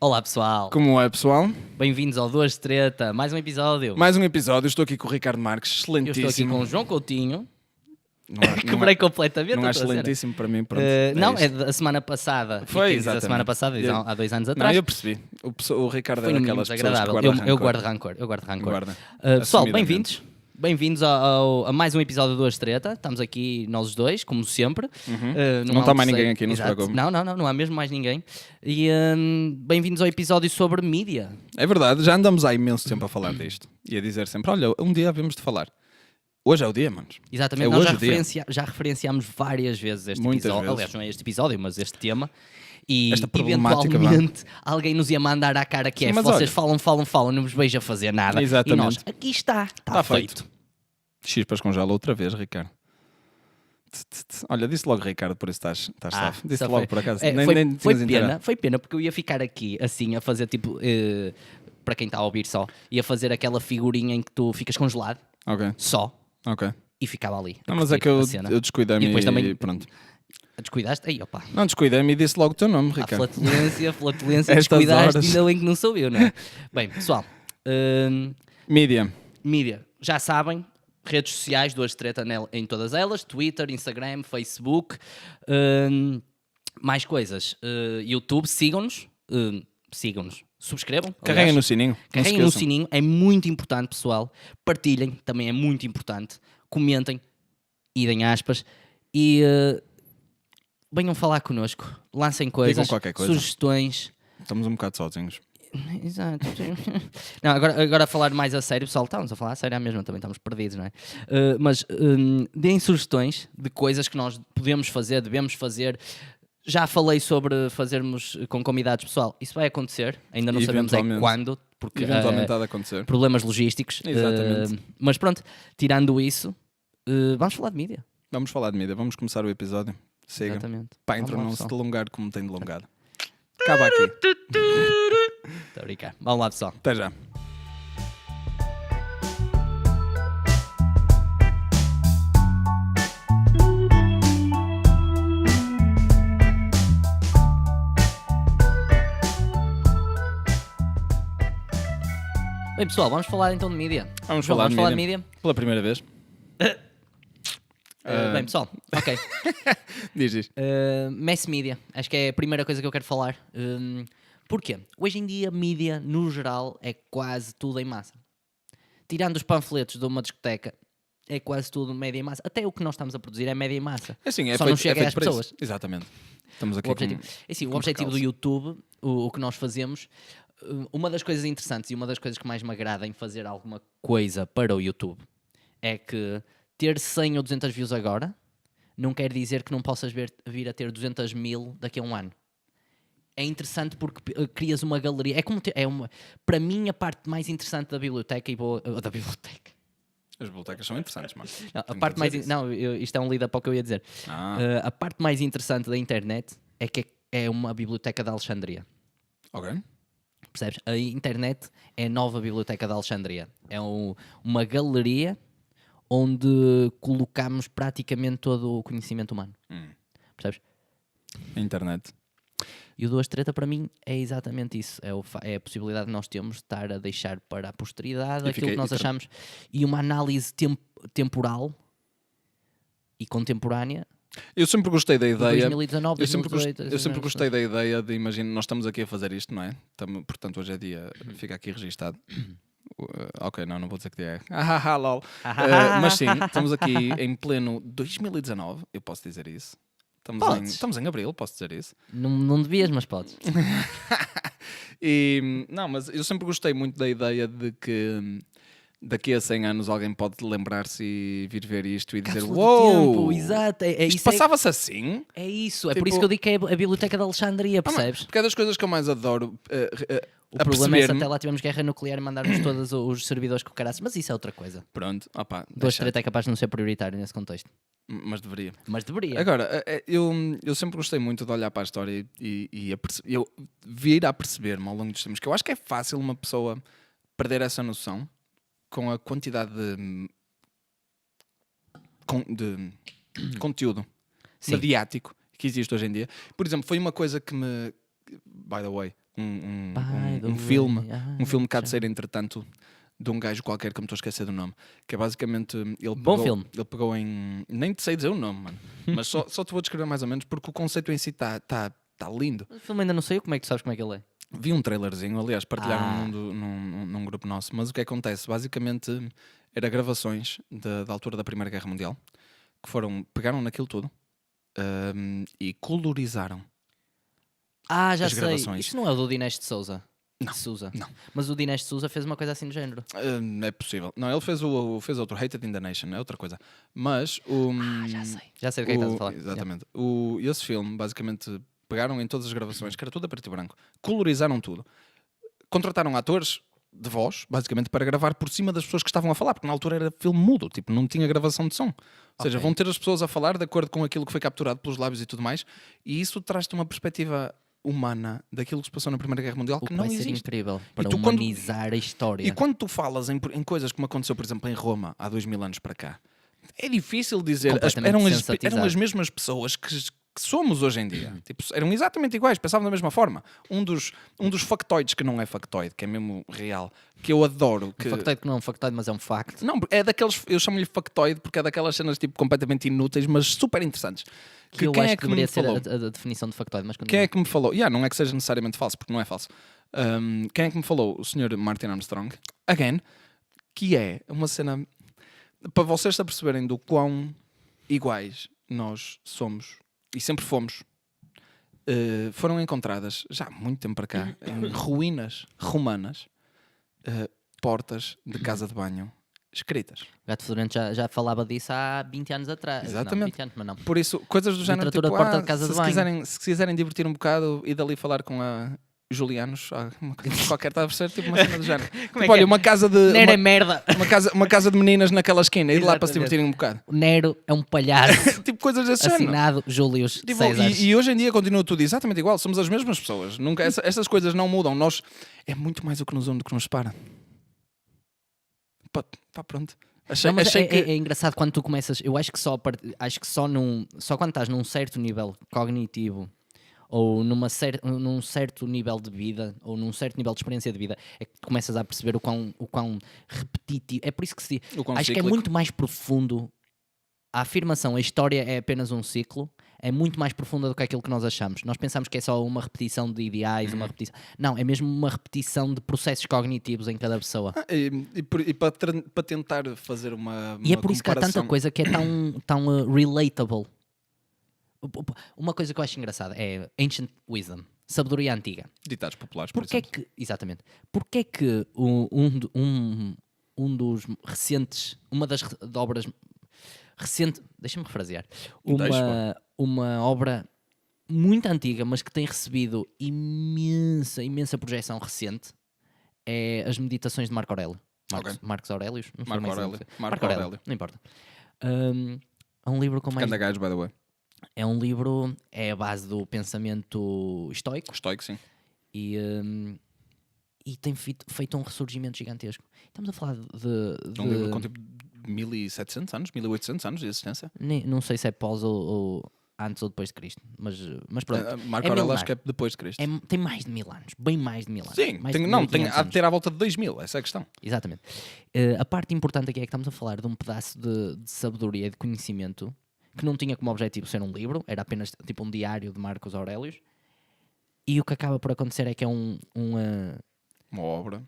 Olá pessoal, Como é, pessoal? bem-vindos ao Duas Treta, mais um episódio. Mais um episódio, estou aqui com o Ricardo Marques, Eu excelentíssimo. estou aqui com o João Coutinho, Não é, quebrei completamente não a é tua cena. excelentíssimo para mim, pronto. Não, é isto. da semana passada. Foi, E quem diz exatamente. a semana passada, diz há 2 anos Não, atrás. eu percebi. O Ricardo Foi é no mínimo daquelas pessoas que desagradável. guarda rancor. Eu guardo rancor. Guarda. Pessoal, Assumidamente. bem-vindos a mais um episódio do Duas Treta. Estamos aqui nós os dois, como sempre. Não está mais ninguém aqui, não se Exato. preocupe. Não há mesmo mais ninguém. E bem-vindos ao episódio sobre mídia. É verdade, já andamos há imenso tempo a falar disto. E a dizer sempre, olha, um dia havemos de falar. Hoje é o dia, manos. Exatamente, É nós hoje o dia. já referenciámos várias vezes este Muitas episódio. vezes. Aliás, não é este episódio, mas este tema. E Esta problemática, eventualmente alguém nos ia mandar à cara que Sim, é mas vocês olha. falam, não vos vejo a fazer nada. Exatamente. E nós, aqui está feito. Chispas congela outra vez, Ricardo. Olha, disse logo Ricardo, por isso estás safo. Disse logo, por acaso. Foi pena, porque eu ia ficar aqui assim a fazer tipo, para quem está a ouvir só, ia fazer aquela figurinha em que tu ficas congelado, Ok, só, ok. e ficava ali. Não, mas é que eu descuidei-me E depois também- pronto. Descuidaste? Aí, opa. Não, descuidei-me e disse logo o teu nome, A Ricardo. flatulência, Estas descuidaste, horas. ainda bem que não sou eu, não é? Bem, pessoal, Mídia. mídia, já sabem, redes sociais, Duas Treta em todas elas, Twitter, Instagram, Facebook, mais coisas, YouTube, sigam-nos, subscrevam, Carreguem aliás. no sininho. Carreguem no sininho, é muito importante, pessoal. Partilhem, também é muito importante. Comentem, e deem aspas. E venham falar connosco. Lancem coisas, qualquer coisa. sugestões. Estamos um bocado sozinhos. Exato. Não, agora a falar mais a sério, pessoal, estamos a falar a sério mesmo, também estamos perdidos, não é? Mas deem sugestões de coisas que nós podemos fazer, devemos fazer. Já falei sobre fazermos com convidados, pessoal. Isso vai acontecer, ainda não sabemos quando, porque Eventualmente há de acontecer. problemas logísticos. Exatamente. Mas pronto, tirando isso, vamos falar de mídia. Vamos falar de mídia. Vamos começar o episódio. Siga. Exatamente. Para a intro Vamos lá, não se pessoal. delongar como tem delongado. Acaba aqui. Estou a brincar. Vamos lá, pessoal. Até já. Bem, pessoal, vamos falar então de mídia. Vamos João, falar de de mídia. mídia. Pela primeira vez. Bem, pessoal, ok. Diz. Mass media, acho que é a primeira coisa que eu quero falar. Porquê? Hoje em dia, mídia, no geral, é quase tudo em massa. Tirando os panfletos de uma discoteca, é quase tudo média em massa. Até o que nós estamos a produzir é média em massa. É assim, Só não chega às para isso. pessoas. Exatamente. Estamos aqui O objetivo, o objetivo do YouTube, o que nós fazemos, uma das coisas interessantes e uma das coisas que mais me agrada em fazer alguma coisa para o YouTube é que ter 100 ou 200 views agora não quer dizer que não possas vir a ter 200 mil daqui a um ano. É interessante porque crias uma galeria. Para mim, a parte mais interessante da biblioteca da biblioteca. As bibliotecas são interessantes, mano. Não, a Tenho parte que mais dizer isso. isto é um lead-up ao que eu ia dizer. A parte mais interessante da internet é que é uma biblioteca de Alexandria. Ok. Percebes? A internet é a nova biblioteca de Alexandria. É uma galeria onde colocamos praticamente todo o conhecimento humano. Percebes? A internet. E o Duas Treta para mim é exatamente isso. É a possibilidade que nós temos de estar a deixar para a posteridade aquilo que nós achamos e uma análise temporal e contemporânea. Eu sempre gostei da ideia. 2019, Eu sempre 2018, gostei da ideia de, imagina, nós estamos aqui a fazer isto, não é? Portanto, hoje é dia, fica aqui registado. Ok, não vou dizer que dia é. Lol. Mas sim, estamos aqui em pleno 2019, eu posso dizer isso. Estamos em abril, posso dizer isso. Não devias, mas podes. Não, mas eu sempre gostei muito da ideia de que daqui a 100 anos alguém pode lembrar-se e vir ver isto e dizer Cápsula uou, do tempo, exato. isto passava-se assim? É isso, é Tipo- por isso que eu digo que é a biblioteca de Alexandria, Mas, percebes? porque é das coisas que eu mais adoro O problema é se até lá tivemos guerra nuclear e mandarmos todos os servidores com o caraças, mas isso é outra coisa. Pronto, opá, Duas deixa. Treta é capaz de não ser prioritário nesse contexto. Mas deveria. Mas deveria. Agora, eu sempre gostei muito de olhar para a história e eu vir a perceber-me ao longo dos tempos que eu acho que é fácil uma pessoa perder essa noção com a quantidade de conteúdo Sim. mediático que existe hoje em dia. Por exemplo, foi uma coisa que me... By the way, um filme que há de sair entretanto de um gajo qualquer que me estou a esquecer do nome, que é basicamente ele pegou em, nem te sei dizer o nome, mano, mas só te vou descrever mais ou menos porque o conceito em si está lindo. O filme ainda não saiu, como é que tu sabes como é que ele é? Vi um trailerzinho, aliás, partilharam num grupo nosso, mas o que acontece basicamente era gravações da altura da Primeira Guerra Mundial que pegaram naquilo tudo e colorizaram já as sei. gravações. Isto não é o do Dinesh de Souza? Não. Mas o Dinesh de Souza fez uma coisa assim do género. É possível. Não, ele fez outro Hated in the Nation, é outra coisa. Mas já sei do que é que estás a falar. Exatamente. Esse filme, basicamente, pegaram em todas as gravações, que era tudo a preto e branco, colorizaram tudo, contrataram atores de voz, basicamente, para gravar por cima das pessoas que estavam a falar, porque na altura era filme mudo, tipo, não tinha gravação de som. Ou seja, vão ter as pessoas a falar de acordo com aquilo que foi capturado pelos lábios e tudo mais, e isso traz-te uma perspectiva humana daquilo que se passou na Primeira Guerra Mundial que não existe. Vai ser incrível para humanizar a história. E quando tu falas em coisas como aconteceu, por exemplo, em Roma há 2000 anos para cá, é difícil dizer. Eram as mesmas pessoas que somos hoje em dia. Tipo, eram exatamente iguais, pensavam da mesma forma. Um dos factoides que não é factoide, que é mesmo real, que eu adoro. Um factoide que não é um factoide, mas é um facto. Não, é daqueles, eu chamo-lhe factoide porque é daquelas cenas tipo completamente inúteis, mas super interessantes. Que eu acho que deveria ser a definição de factoide. Mas quem é que me falou? Não é que seja necessariamente falso, porque não é falso. Quem é que me falou? O Sr. Martin Armstrong. Again, que é uma cena para vocês se aperceberem do quão iguais nós somos e sempre fomos. Foram encontradas, já há muito tempo para cá, em ruínas romanas, portas de casa de banho escritas. O Gato Fedorento já falava disso há 20 anos atrás. Exatamente. Não, 20 anos, mas não. Por isso, coisas do género, tipo, porta de casa de banho. Se quiserem divertir um bocado e dali falar com a Julianos, uma coisa qualquer, está a ser tipo uma cena do género. Tipo, olha, uma casa de... Nero é merda. Uma casa de meninas naquela esquina, ir lá para se divertirem um bocado. O Nero é um palhaço. Tipo coisas desse género. Assinado Július tipo, César. E hoje em dia continua tudo exatamente igual. Somos as mesmas pessoas. Nunca, essas coisas não mudam. É muito mais o que nos une do que nos separa. Pá, pronto. Achei que... é engraçado quando tu começas. Eu acho que só quando estás num certo nível cognitivo ou num certo nível de vida ou num certo nível de experiência de vida é que tu começas a perceber o quão repetitivo. É por isso que se diz. Acho que é muito mais profundo. A afirmação, a história é apenas um ciclo, é muito mais profunda do que aquilo que nós achamos. Nós pensamos que é só uma repetição de ideais, uma repetição... Não, é mesmo uma repetição de processos cognitivos em cada pessoa. E para tentar fazer uma E é por isso que há tanta coisa que é tão relatable. Uma coisa que eu acho engraçada é Ancient Wisdom, sabedoria antiga. Ditados populares, Exatamente. Porquê é que um dos recentes... Uma das obras... Deixa-me refrasear. Uma obra muito antiga, mas que tem recebido imensa projeção recente, é as Meditações de Marco Aurélio. Marcos Aurelius? Marco Aurélio. Não importa. É um livro com mais... Candagais, by the way. É um livro, é a base do pensamento estoico. Estoico, sim. E tem feito um ressurgimento gigantesco. Estamos a falar de um livro com tipo 1700 anos, 1800 anos de existência. Não sei se é pós ou antes ou depois de Cristo, mas pronto. Marco Aurélio acho que é depois de Cristo. Tem mais de 1000 anos, bem mais de 1000 anos. Sim, há de ter à volta de 2000, essa é a questão. Exatamente. A parte importante aqui é que estamos a falar de um pedaço de sabedoria e de conhecimento que não tinha como objetivo ser um livro, era apenas tipo um diário de Marcos Aurelius, e o que acaba por acontecer é que é uma obra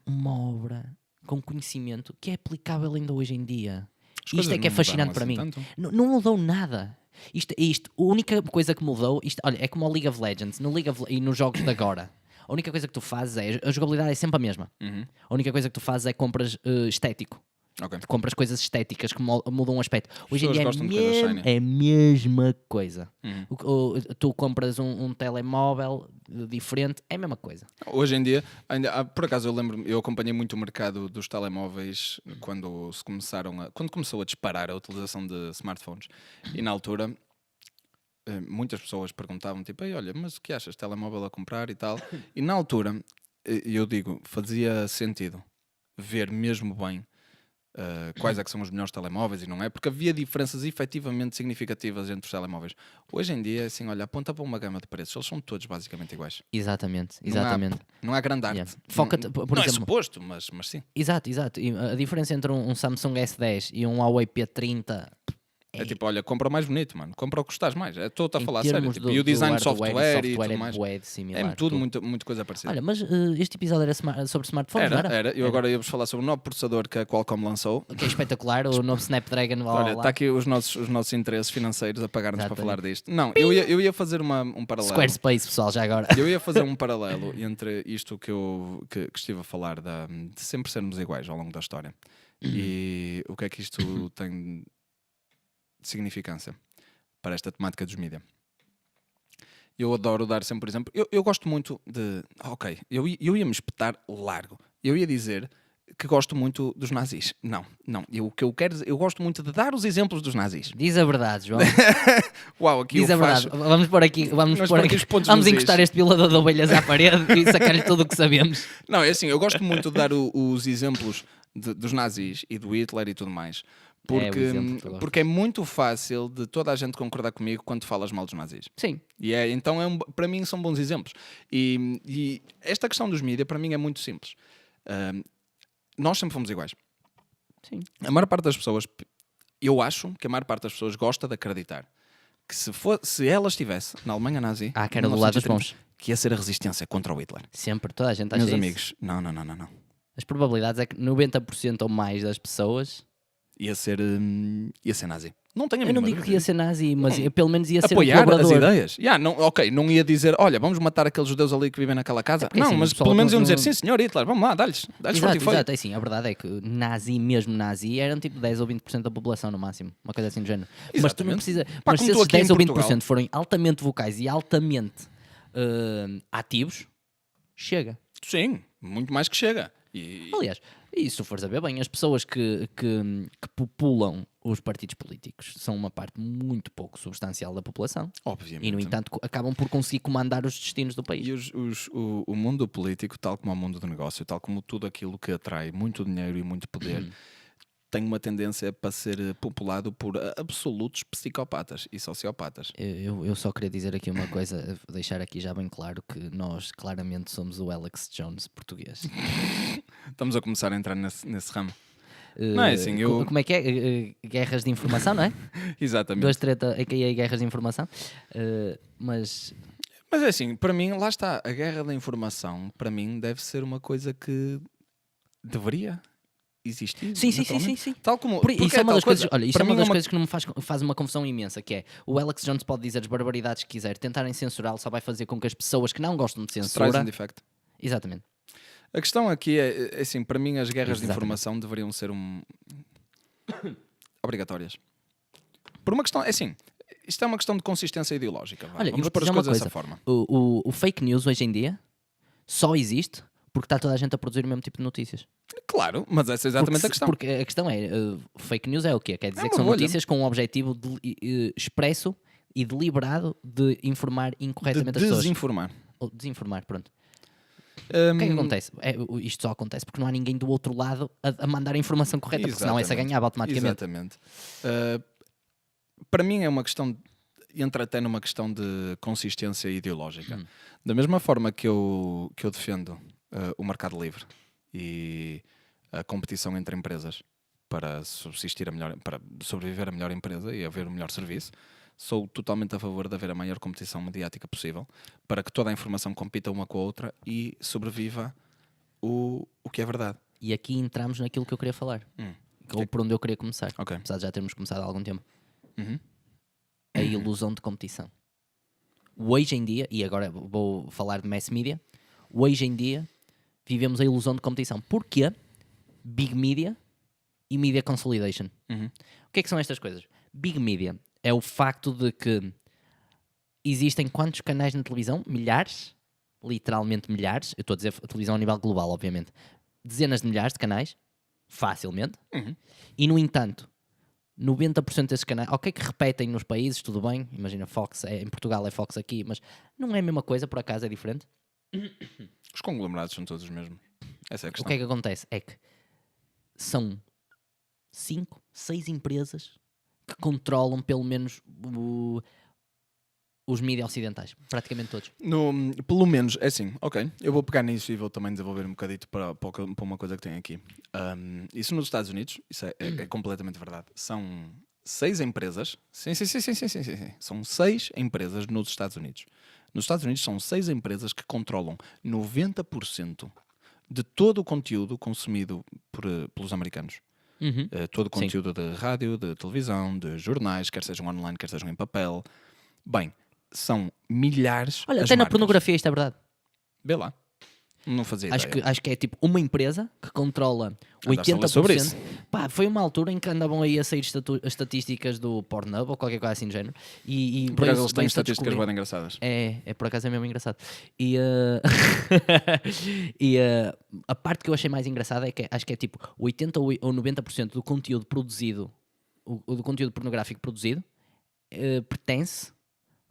com conhecimento que é aplicável ainda hoje em dia. Isto é que é fascinante para mim. Não mudou nada. Isto, a única coisa que mudou, olha, é como o League of Legends e nos jogos de agora. A única coisa que tu fazes a jogabilidade é sempre a mesma. A única coisa que tu fazes é compras estético. Okay. Tu compras coisas estéticas que mudam o aspecto. Hoje em dia é a mesma coisa. Tu compras um telemóvel diferente, é a mesma coisa. Hoje em dia, por acaso eu acompanhei muito o mercado dos telemóveis quando começou a disparar a utilização de smartphones. E na altura, muitas pessoas perguntavam tipo, olha, mas o que achas? Telemóvel a comprar e tal. E na altura, eu digo, fazia sentido ver mesmo bem quais é que são os melhores telemóveis e não é, porque havia diferenças efetivamente significativas entre os telemóveis. Hoje em dia, assim, olha, aponta para uma gama de preços, eles são todos basicamente iguais. Exatamente. Não há grande arte. Yeah. Foca-te, por não exemplo, é suposto, mas sim. Exato. E a diferença entre um Samsung S10 e um Huawei P30 É tipo, olha, compra o mais bonito, mano. Compra o que gostas mais. Estou-te a em falar a sério. termos Tipo, e o design de software e tudo é mais. bué de similar. É tudo muito coisa parecida. Olha, mas este episódio era sobre smartphones, não era? Era. Eu agora ia-vos falar sobre o novo processador que a Qualcomm lançou. Que é espetacular, o novo Snapdragon. Olha, está aqui os nossos interesses financeiros a pagar-nos para falar disto. Não, eu ia fazer um paralelo. Squarespace, pessoal, já agora. Eu ia fazer um paralelo entre isto que estive a falar de sempre sermos iguais ao longo da história e o que é que isto tem de significância para esta temática dos mídia. Eu adoro dar sempre, por exemplo, eu gosto muito de... Ok, eu ia me espetar largo. Eu ia dizer que gosto muito dos nazis. Não. O que eu quero dizer, eu gosto muito de dar os exemplos dos nazis. Diz a verdade, João. Uau, aqui Diz a verdade. Vamos pôr aqui. Vamos encostar este violador de ovelhas à parede e sacar-lhe tudo o que sabemos. Não, é assim, eu gosto muito de dar os exemplos dos nazis e do Hitler e tudo mais. Porque é muito fácil de toda a gente concordar comigo quando falas mal dos nazis. Sim. Então, para mim, são bons exemplos. E esta questão dos mídias, para mim, é muito simples. Nós sempre fomos iguais. Sim. A maior parte das pessoas, eu acho que a maior parte das pessoas gosta de acreditar que se ela estivesse na Alemanha nazi, que era do lado dos bons, que ia ser a resistência contra o Hitler. Sempre, toda a gente acha Meus isso. amigos, não. As probabilidades é que 90% ou mais das pessoas ia ser nazi. Não tenho a eu não mínima digo dúvida que ia ser nazi, mas pelo menos ia ser apoiar um colaborador. as ideias. Não ia dizer, olha, vamos matar aqueles judeus ali que vivem naquela casa. porque, não, assim, mas pessoal, pelo menos iam dizer, não- sim senhor Hitler, vamos lá, dá-lhes forte e foi. Exato, é assim, a verdade é que mesmo nazi, eram tipo 10 ou 20% da população no máximo, uma coisa assim do género. Mas tu não Exatamente. precisas. Pá, Mas como se tu esses aqui em 10 ou 20% Portugal. forem altamente vocais e altamente ativos, chega. Sim, muito mais que chega. E Aliás, e se tu fores a ver bem, as pessoas que populam os partidos políticos são uma parte muito pouco substancial da população. obviamente. E, no entanto, acabam por conseguir comandar os destinos do país. E o mundo político, tal como o mundo do negócio, tal como tudo aquilo que atrai muito dinheiro e muito poder, tem uma tendência para ser populado por absolutos psicopatas e sociopatas. Eu só queria dizer aqui uma coisa, deixar aqui já bem claro que nós claramente somos o Alex Jones português. Estamos a começar a entrar nesse ramo. Não é assim, Como é que é? Guerras de informação, não é? Exatamente. Duas treta, a.k.a. guerras de informação. Mas Mas é assim, para mim, lá está, a guerra da informação, para mim, deve ser uma coisa que deveria existir. sim. naturalmente. Tal como... Isso porque é uma tal das coisas, coisa. olha, isso Para é uma mim das coisas que não me faz uma confusão imensa, que é o Alex Jones pode dizer as barbaridades que quiser, tentarem censurá-lo só vai fazer com que as pessoas que não gostam de Surprise censura... and effect. Exatamente. A questão aqui é assim, para mim as guerras de Exatamente. informação deveriam ser obrigatórias. Por uma questão, é assim, isto é uma questão de consistência ideológica. Olha, Vamos vou-te pôr as dizer uma coisas coisa. dessa forma. O fake news hoje em dia só existe porque está toda a gente a produzir o mesmo tipo de notícias. Claro, mas essa é exatamente a questão. Porque a questão é, fake news é o quê? Quer dizer É que uma são bolha. notícias com um objetivo expresso e deliberado de informar De incorretamente as pessoas. desinformar. Ou desinformar, pronto. O que é que acontece? Isto só acontece porque não há ninguém do outro lado a mandar a informação correta, porque senão essa Exatamente. ganhava automaticamente. Exatamente. Para mim é uma questão, entra até numa questão de consistência ideológica. Da mesma forma que eu defendo o mercado livre e a competição entre empresas para para sobreviver a melhor empresa e haver o melhor serviço, sou totalmente a favor de haver a maior competição mediática possível para que toda a informação compita uma com a outra e sobreviva o que é verdade. E aqui entramos naquilo que eu queria falar. Ou por onde eu queria começar. Ok. Apesar de já termos começado há algum tempo. Uhum. A ilusão de competição. Hoje em dia, e agora vou falar de mass media, hoje em dia vivemos a ilusão de competição. Porquê? Big Media e Media Consolidation. Uhum. O que é que são estas coisas? Big Media é o facto de que existem quantos canais na televisão? Milhares, literalmente milhares. Eu estou a dizer a televisão a nível global, obviamente. Dezenas de milhares de canais, facilmente. Uhum. E, no entanto, 90% desses canais, ok que repetem nos países, tudo bem. Imagina, Fox, em Portugal é Fox aqui, mas não é a mesma coisa, por acaso é diferente. Os conglomerados são todos os mesmos. Essa é a O questão. que é que acontece? É que são 5, 6 empresas que controlam pelo menos os mídias ocidentais, praticamente todos. Pelo menos, é assim, ok, eu vou pegar nisso e vou também desenvolver um bocadito para uma coisa que tem aqui. Isso nos Estados Unidos, isso é completamente verdade. São 6 empresas, sim, são 6 empresas nos Estados Unidos. Nos Estados Unidos são 6 empresas que controlam 90% de todo o conteúdo consumido pelos americanos. Todo o conteúdo de rádio, de televisão, de jornais, quer sejam online, quer sejam em papel. Bem, são milhares. Olha, as até na marcas. pornografia isto é verdade. Vê lá. Não fazia ideia. Acho que é tipo uma empresa que controla Andaste a ler 80%. sobre isso? Pá, foi uma altura em que andavam aí a sair estatísticas do Pornhub ou qualquer coisa assim do género. E Por acaso eles têm veio-se a estatísticas descobrir- bem engraçadas. É por acaso é mesmo engraçado. E, a parte que eu achei mais engraçada é que acho que é tipo 80% ou 90% do conteúdo produzido, do conteúdo pornográfico produzido, pertence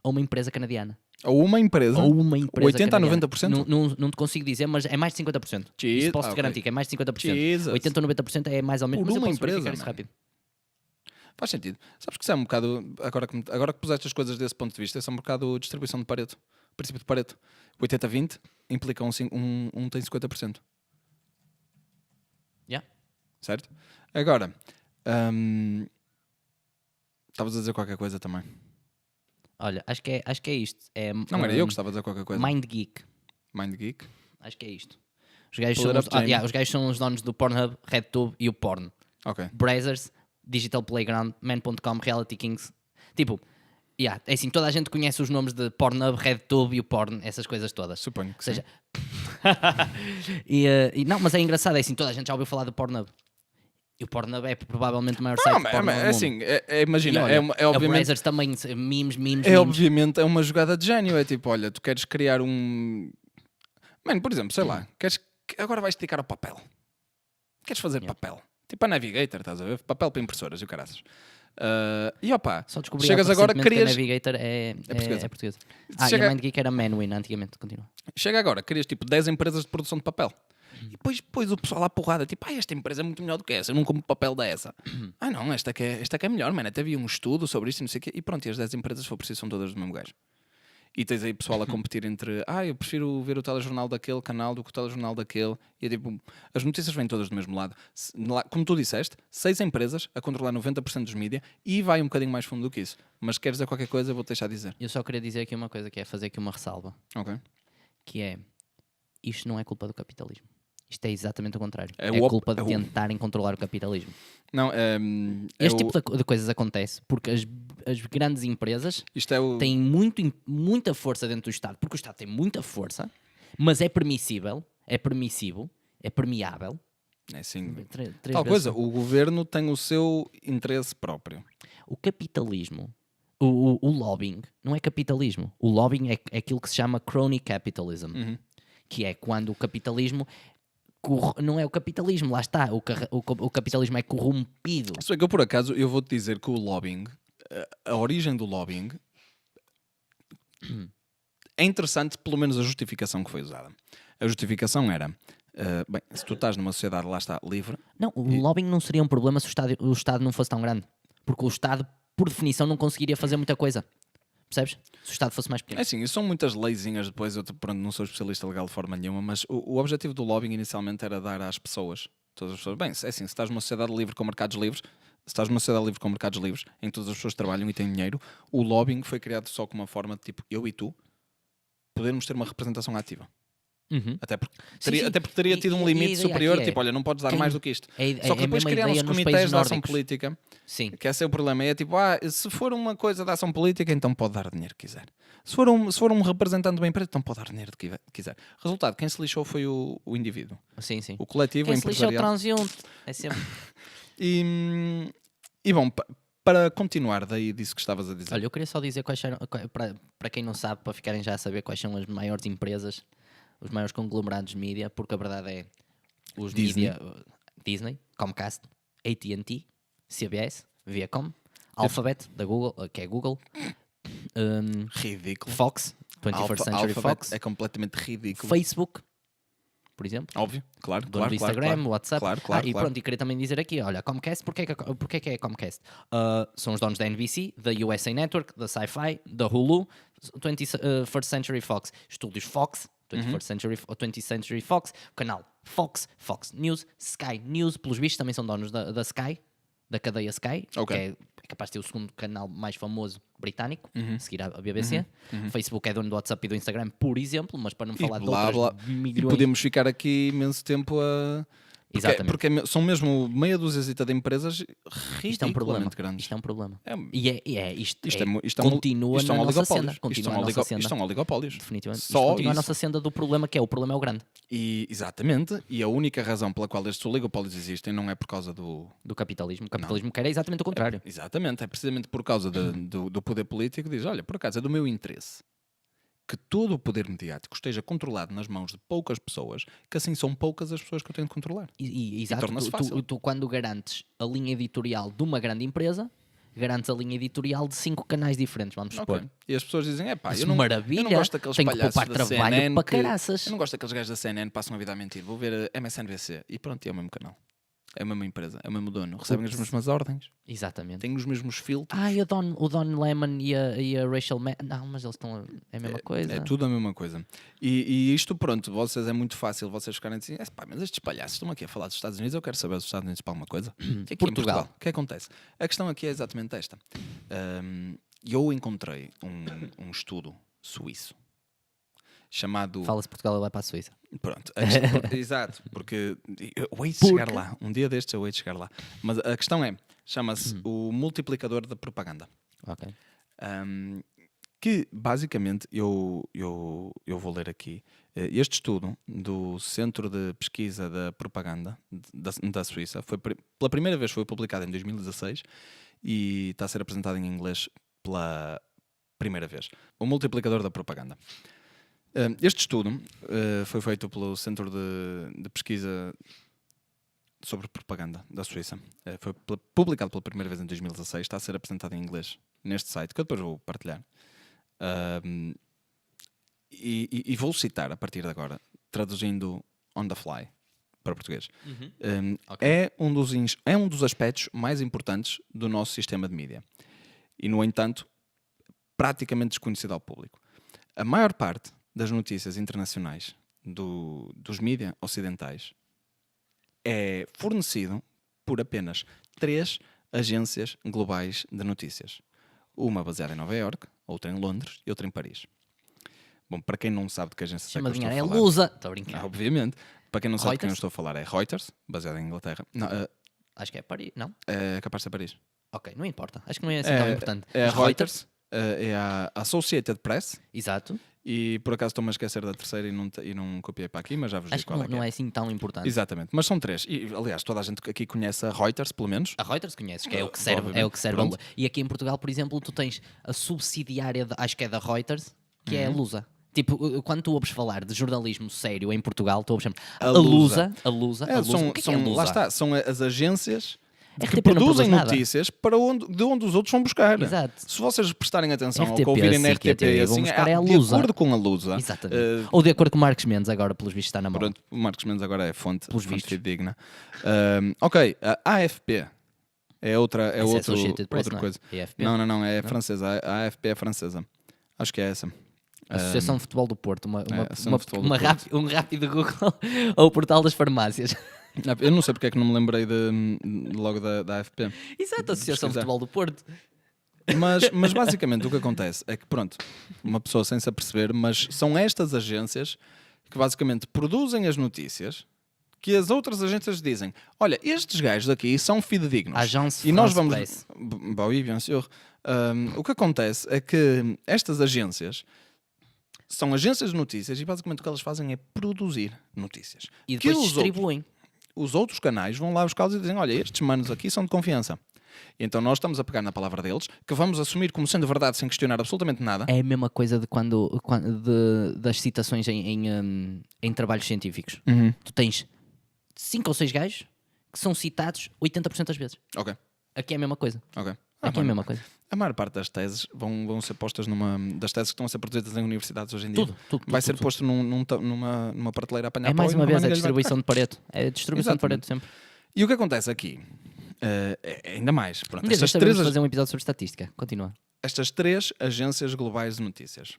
a uma empresa canadiana. Ou uma empresa. Ou uma empresa 80 a canadiana. 90%? Não te consigo dizer, mas é mais de 50%. Jesus. Isso posso te Ok. garantir que é mais de 50%. Jesus. 80 ou 90% é mais ou menos. Por Mas eu uma posso empresa, verificar isso mano. rápido. Faz sentido. Sabes que isso é um bocado. Agora que puseste as coisas desse ponto de vista, isso é um bocado distribuição de Pareto. O princípio de Pareto. 80-20 implica um tem 50%. Yeah. Certo? Agora. Estavas a dizer qualquer coisa também. Olha, acho que é isto. Não era eu que estava a dizer qualquer coisa. Mind Geek. Mind Geek. Acho que é isto. Os gajos, Pull são it up, Jamie. os gajos são os donos do Pornhub, RedTube e o Porn. Ok. Brazzers, Digital Playground, Man.com, Reality Kings. Tipo, é assim, toda a gente conhece os nomes de Pornhub, RedTube e o Porn, essas coisas todas. Suponho que Ou seja, sim. não, mas é engraçado, é assim, toda a gente já ouviu falar do Pornhub. E o Pornhub é provavelmente o maior site de porno do mundo. Assim, imagina, E olha, é a obviamente. Brazzers também, memes. Obviamente é uma jogada de gênio. É tipo, olha, tu queres criar um. Mano, por exemplo, sei lá, agora vais esticar o papel. Queres fazer papel? Tipo a Navigator, estás a ver? Papel para impressoras e o caraças. E opá, Só descobri chegas agora, recentemente crias. que a Navigator é portuguesa. portuguesa. Chega- E a MindGeek era Manwin antigamente, continua. Chega agora, crias tipo 10 empresas de produção de papel. E depois o pessoal à porrada, tipo, esta empresa é muito melhor do que essa, eu não compro papel dessa. Não, esta que é melhor, mano. Até vi um estudo sobre isto e não sei o quê. E pronto, e as 10 empresas, se for preciso, são todas do mesmo gajo. E tens aí pessoal a competir entre, eu prefiro ver o telejornal daquele canal do que o telejornal daquele. E é tipo, as notícias vêm todas do mesmo lado. Como tu disseste, 6 empresas a controlar 90% dos mídia e vai um bocadinho mais fundo do que isso. Mas queres dizer qualquer coisa, eu vou-te deixar dizer. Eu só queria dizer aqui uma coisa, que é fazer aqui uma ressalva. Ok. Que é, isto não é culpa do capitalismo. Isto é exatamente o contrário. É É, o culpa de tentarem controlar o capitalismo. Não, Este tipo de coisas acontece porque as grandes empresas isto é o. têm muita força dentro do Estado, porque o Estado tem muita força, mas é permissível, é permissivo, é permeável. É assim. Três Tal vezes. coisa, o governo tem o seu interesse próprio. O capitalismo, o lobbying, não é capitalismo. O lobbying é aquilo que se chama crony capitalism, que é quando o capitalismo não é o capitalismo, lá está. O capitalismo é corrompido. Só que eu, por acaso, eu vou-te dizer que o lobbying, a origem do lobbying, é interessante, pelo menos a justificação que foi usada. A justificação era, bem, se tu estás numa sociedade, lá está, livre. Não, o lobbying não seria um problema se o Estado não fosse tão grande. Porque o Estado, por definição, não conseguiria fazer muita coisa. Percebes? Se o Estado fosse mais pequeno. É assim, são muitas leizinhas depois, eu pronto, não sou especialista legal de forma nenhuma, mas o objetivo do lobbying inicialmente era dar às pessoas, todas as pessoas, bem, é assim, se estás numa sociedade livre com mercados livres, em que todas as pessoas trabalham e têm dinheiro, o lobbying foi criado só como uma forma de tipo, eu e tu podermos ter uma representação ativa. Até porque teria tido um limite superior, tipo, olha, não podes dar mais do que isto. Só que depois criaram os comitês de ação política, que esse é o problema. É tipo, se for uma coisa de ação política, então pode dar dinheiro que quiser. Se for um representante de uma empresa, então pode dar dinheiro que quiser. Resultado, quem se lixou foi o indivíduo. Sim. O coletivo, Quem o se lixa é o empresariado. transeunte. É sempre... E bom, para continuar daí disso que estavas a dizer. Olha, eu queria só dizer quais eram, para quem não sabe, para ficarem já a saber quais são as maiores empresas, os maiores conglomerados de mídia, porque a verdade é os Disney. mídia Disney, Comcast, AT&T, CBS, Viacom, Alphabet, da Google, que é Google, Ridículo. Fox, 21st Century Alphabet Fox, é completamente ridículo. Facebook, por exemplo. Óbvio, claro, Dono do Instagram, WhatsApp. Claro. E pronto, e queria também dizer aqui, olha, Comcast, porque é que é Comcast? São os donos da NBC, da USA Network, da Sci-Fi, da Hulu, 21st Century Fox, Estúdios Fox, 21st Century, ou 20th Century Fox, o canal Fox, Fox News, Sky News, pelos vistos também são donos da Sky, da cadeia Sky, que é capaz de ter o segundo canal mais famoso britânico, a seguir à BBC. O Facebook é dono do WhatsApp e do Instagram, por exemplo, mas para não falar de outras milhões... E podemos ficar aqui imenso tempo a... Exatamente. Porque são mesmo meia dúzia de empresas ridiculamente grandes. Isto é um problema. Isto continua são na nossa senda. Isto são oligopólios. Definitivamente. Só Isto continua isso. a nossa senda do problema, que é o problema é o grande. Exatamente. E a única razão pela qual estes oligopólios existem não é por causa do capitalismo. O capitalismo quer exatamente o contrário. Exatamente. É precisamente por causa do poder político. Diz, olha, por acaso é do meu interesse que todo o poder mediático esteja controlado nas mãos de poucas pessoas, que assim são poucas as pessoas que eu tenho de controlar. Exato. torna-se fácil. Tu, quando garantes a linha editorial de uma grande empresa, garantes a linha editorial de 5 canais diferentes, vamos supor. E as pessoas dizem, eu não gosto daqueles palhaços da CNN para caraças. Eu não gosto daqueles gajos da CNN que passam a vida a mentir. Vou ver a MSNBC e pronto, é o mesmo canal. É a mesma empresa, é o mesmo dono. Recebem as mesmas ordens. Exatamente. Têm os mesmos filtros. E o Don Lemon e a Rachel não, mas eles estão... É a mesma coisa. É tudo a mesma coisa. E isto, pronto, vocês é muito fácil vocês ficarem assim, mas estes palhaços estão aqui a falar dos Estados Unidos, eu quero saber dos Estados Unidos para alguma coisa. Aqui Portugal. O que acontece? A questão aqui é exatamente esta. Eu encontrei um estudo suíço chamado... Fala-se Portugal, ele vai para a Suíça. Pronto, exato, porque eu hei de chegar lá, um dia destes eu hei de chegar lá. Mas a questão é, chama-se o multiplicador da propaganda. Ok. Que basicamente, eu vou ler aqui, este estudo do Centro de Pesquisa da Propaganda da Suíça, pela primeira vez foi publicado em 2016 e está a ser apresentado em inglês pela primeira vez. O multiplicador da propaganda. Este estudo foi feito pelo Centro de Pesquisa sobre Propaganda da Suíça. Foi publicado pela primeira vez em 2016. Está a ser apresentado em inglês neste site, que eu depois vou partilhar. E vou citar a partir de agora, traduzindo on the fly para português. Okay. É um dos aspectos mais importantes do nosso sistema de mídia. E, no entanto, praticamente desconhecido ao público. A maior parte das notícias internacionais dos mídia ocidentais é fornecido por apenas 3 agências globais de notícias. Uma baseada em Nova Iorque, outra em Londres e outra em Paris. Bom, para quem não sabe de que agência é que eu estou a falar... É Lusa! Estou a brincar. Obviamente. Para quem não sabe de quem eu estou a falar é Reuters, baseada em Inglaterra. Não, acho que é Paris, não? É capaz de ser Paris. Ok, não importa. Acho que não é assim tão importante. É a Reuters, é a Associated Press. Exato. E por acaso estou-me a esquecer da terceira e não copiei para aqui, mas já vos digo qual é. Acho que não é assim tão importante. Exatamente, mas são 3. E, aliás, toda a gente aqui conhece a Reuters, pelo menos. A Reuters conheces, que é o que serve. E aqui em Portugal, por exemplo, tu tens a subsidiária, acho que é da Reuters, que é a Lusa. Tipo, quando tu ouves falar de jornalismo sério em Portugal, tu ouves chamar a Lusa. O que é a Lusa? Lá está, são as agências que RTP não produzem produz notícias de onde os outros vão buscar. Exato. Se vocês prestarem atenção ao RTP, que ouvirem na RTP, vão buscar a de Lusa. acordo com a Lusa. Exatamente. Ou de acordo com o Marcos Mendes, agora, pelos vistos, está na mão. Pronto, o Marcos Mendes agora é fonte fidedigna. A AFP é outra coisa. AFP? Não, é francesa. A AFP é francesa. Acho que é essa. Associação de Futebol do Porto, um rápido Google ou o portal das farmácias. Eu não sei porque é que não me lembrei logo da AFP. Exato, Associação de Futebol do Porto. Mas basicamente o que acontece é que, pronto, uma pessoa sem se aperceber, mas são estas agências que basicamente produzem as notícias que as outras agências dizem, olha, estes gajos aqui são fidedignos. Agence e nós France vamos... Presse. Oui, bien sûr. O que acontece é que estas agências são agências de notícias e basicamente o que elas fazem é produzir notícias. E depois distribuem. Os outros canais vão lá buscá-los e dizem, olha, estes manos aqui são de confiança. E então nós estamos a pegar na palavra deles, que vamos assumir como sendo verdade sem questionar absolutamente nada. É a mesma coisa de das citações em trabalhos científicos. Tu tens 5 ou 6 gajos que são citados 80% das vezes. Ok. Aqui é a mesma coisa. Ok. Aqui é a mesma coisa. A maior parte das teses vão ser postas das teses que estão a ser produzidas em universidades hoje em dia. Tudo. Vai ser posto numa prateleira a apanhar É mais pó e uma nunca vez a ninguém lhe vai distribuição tocar. de Pareto. É a distribuição de Pareto sempre. E o que acontece aqui, ainda mais, pronto, Desde fazer um episódio sobre estatística. Continua. estas 3 agências globais de notícias.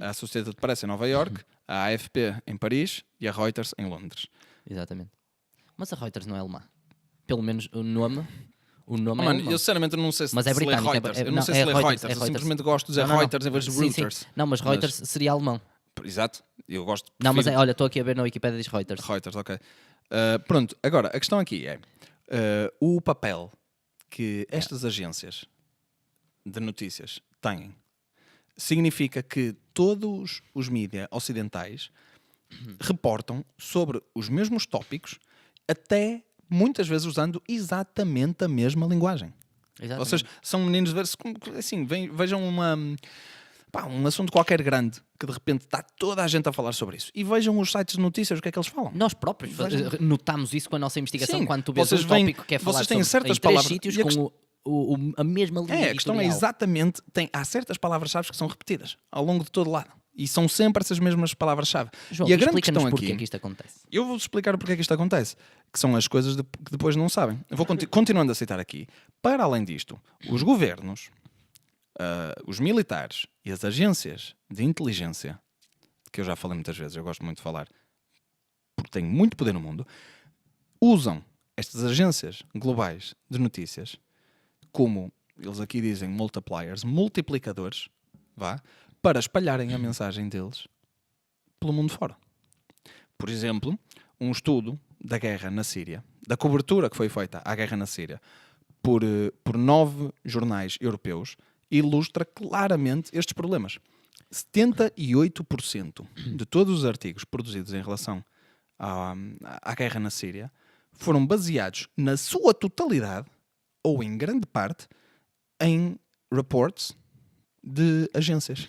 A Associated Press em Nova York, a AFP em Paris e a Reuters em Londres. Exatamente. Mas a Reuters não é alemã. Pelo menos o nome é Mano, alemão. eu sinceramente não sei se Mas é se lê britânico. Reuters. Eu não sei se lê Reuters. Eu simplesmente gosto de dizer Reuters em vez de Reuters. Sim. Não, mas Reuters seria alemão. Exato, eu gosto. Não, mas prefiro olha, estou aqui a ver na Wikipedia diz Reuters. Reuters, ok. Pronto, agora, a questão aqui é o papel que estas agências de notícias têm significa que todos os mídia ocidentais reportam sobre os mesmos tópicos, até muitas vezes usando exatamente a mesma linguagem. Exatamente. Ou seja, são meninos assim, vejam um assunto qualquer grande que de repente está toda a gente a falar sobre isso e vejam os sites de notícias, o que é que eles falam. Nós próprios notamos isso com a nossa investigação. Sim, quando tu vês vocês um tópico que é falado vocês têm sobre, certas em 3 palavras sítios e com a mesma linha a questão é editorial. exatamente, há certas palavras-chave que são repetidas ao longo de todo o lado. E são sempre essas mesmas palavras-chave. João, E a grande explica-nos questão porquê aqui, que isto acontece. eu vou explicar porque é que isto acontece, que são as coisas que depois não sabem. Eu vou continuando a citar aqui. Para além disto, os governos, os militares e as agências de inteligência, que eu já falei muitas vezes, eu gosto muito de falar, porque têm muito poder no mundo, usam estas agências globais de notícias como, eles aqui dizem multipliers, multiplicadores, para espalharem a mensagem deles pelo mundo fora. Por exemplo, um estudo da guerra na Síria, da cobertura que foi feita à guerra na Síria por 9 jornais europeus, ilustra claramente estes problemas. 78% de todos os artigos produzidos em relação à guerra na Síria foram baseados na sua totalidade, ou em grande parte, em reports de agências,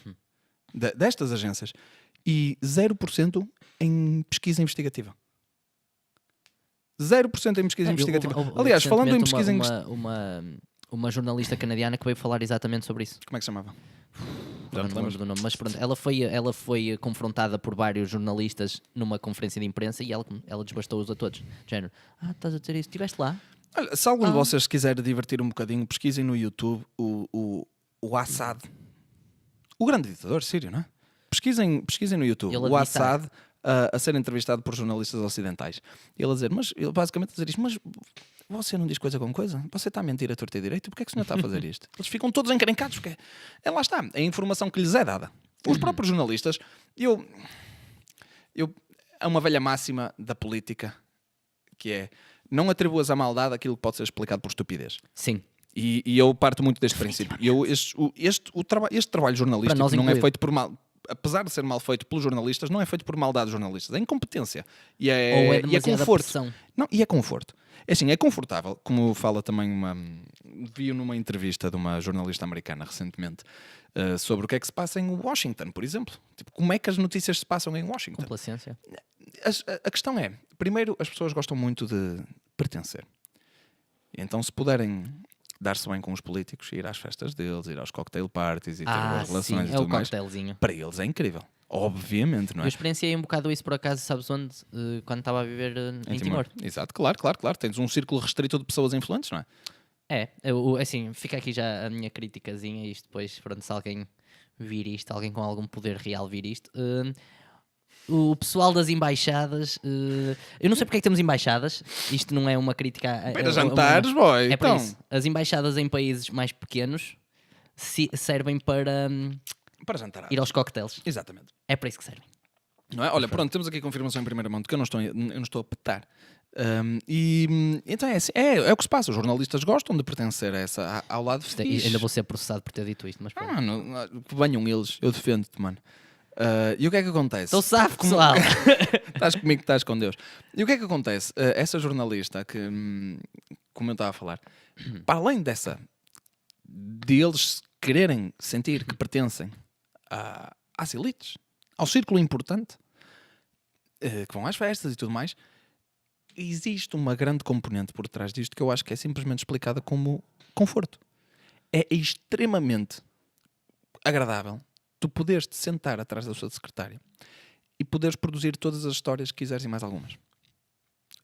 destas agências, e 0% em pesquisa investigativa. 0% em pesquisa investigativa. Aliás, falando em pesquisa uma jornalista canadiana que veio falar exatamente sobre isso. Como é que se chamava? Já não me lembro do nome, mas pronto, ela foi confrontada por vários jornalistas numa conferência de imprensa e ela desbastou-os a todos. Género, estás a dizer isso? Estiveste lá? Olha, se algum de vocês quiser divertir um bocadinho, pesquisem no YouTube o Assad. O grande ditador sírio, não é? Pesquisem no YouTube o Assad a ser entrevistado por jornalistas ocidentais. Ele a dizer, ele basicamente a dizer isto, mas você não diz coisa com coisa? Você está a mentir a torta e direito? Porquê é que o senhor está a fazer isto? Eles ficam todos encrencados, porque lá está, é a informação que lhes é dada. Os próprios jornalistas, há uma velha máxima da política, que é, não atribuas à maldade aquilo que pode ser explicado por estupidez. Sim. E eu parto muito deste princípio. Este trabalho jornalístico não é feito por mal... Apesar de ser mal feito pelos jornalistas, não é feito por maldade dos jornalistas. É incompetência. E é conforto. Pressão. Não, e é conforto. É assim, é confortável. Como fala também vi numa entrevista de uma jornalista americana recentemente sobre o que é que se passa em Washington, por exemplo. Tipo, como é que as notícias se passam em Washington? Complacência. A questão é, primeiro, as pessoas gostam muito de pertencer. E então, se puderem dar-se bem com os políticos, ir às festas deles, ir aos cocktail parties e ter boas relações e tudo mais, para eles é incrível. Obviamente, não é? Eu experienciei um bocado isso, por acaso, sabes onde? Quando estava a viver em Timor. Exato, claro. Tens um círculo restrito de pessoas influentes, não é? Assim, fica aqui já a minha criticazinha, isto depois, pronto, se alguém vir isto, alguém com algum poder real vir isto... o pessoal das embaixadas, eu não sei porque é que temos embaixadas, isto não é uma crítica para jantares, boy. É para isso. As embaixadas em países mais pequenos servem para jantar, ir aos cocktails. Exatamente. É para isso que servem. Não é? Olha, pronto, temos aqui a confirmação em primeira mão de que eu não estou a petar. Então é assim, é o que se passa. Os jornalistas gostam de pertencer ao lado fixe. Ainda vou ser processado por ter dito isto, mas pronto. Que venham eles, eu defendo-te, mano. E o que é que acontece? Estou safo, pessoal. Estás comigo, estás com Deus. E o que é que acontece? Essa jornalista que, como eu estava a falar, para além de eles quererem sentir que pertencem às elites, ao círculo importante, que vão às festas e tudo mais, existe uma grande componente por trás disto que eu acho que é simplesmente explicada como conforto. é extremamente agradável tu poderes te sentar atrás da sua secretária e poderes produzir todas as histórias que quiseres e mais algumas.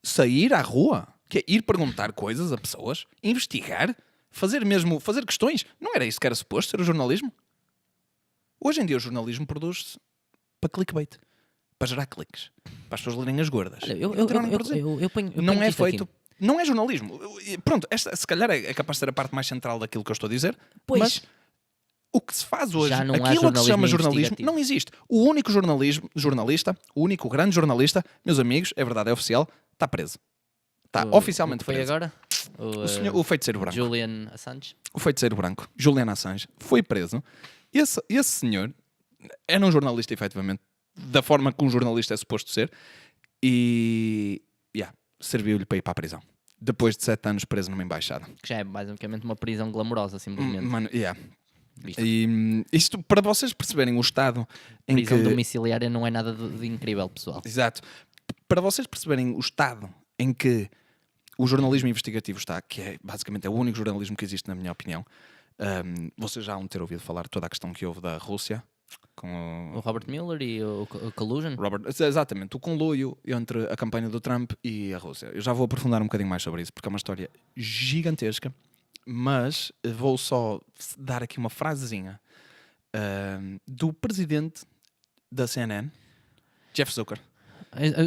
Sair à rua, que é ir perguntar coisas a pessoas, investigar, fazer questões. Não era isso que era suposto ser o jornalismo? Hoje em dia o jornalismo produz-se para clickbait, para gerar cliques, para as pessoas lerem as gordas. Olha, eu Não é isto feito... aqui. Não é jornalismo. Pronto, esta se calhar é capaz de ser a parte mais central daquilo que eu estou a dizer, Pois. mas o que se faz hoje, Já não há aquilo que se chama jornalismo jornalismo, investigativo. não existe. O único jornalista, o único grande jornalista, meus amigos, é verdade, é oficial, está preso. Está oficialmente foi preso. agora? O feiticeiro branco. Julian Assange. O feiticeiro branco, Julian Assange, foi preso. Esse senhor era um jornalista, efetivamente, da forma que um jornalista é suposto ser, e serviu-lhe para ir para a prisão. Depois de 7 anos preso numa embaixada. Que já é basicamente uma prisão glamourosa, simplesmente. Mano, E isto para vocês perceberem o estado em Prisão que... domiciliária não é nada de incrível, pessoal. Exato. Para vocês perceberem o estado em que o jornalismo investigativo está, que é basicamente o único jornalismo que existe, na minha opinião, vocês já hão de ter ouvido falar toda a questão que houve da Rússia com O Robert Mueller e o Collusion. Exatamente, o conluio entre a campanha do Trump e a Rússia. Eu já vou aprofundar um bocadinho mais sobre isso, porque é uma história gigantesca, mas vou só dar aqui uma frasezinha do presidente da CNN, Jeff Zucker.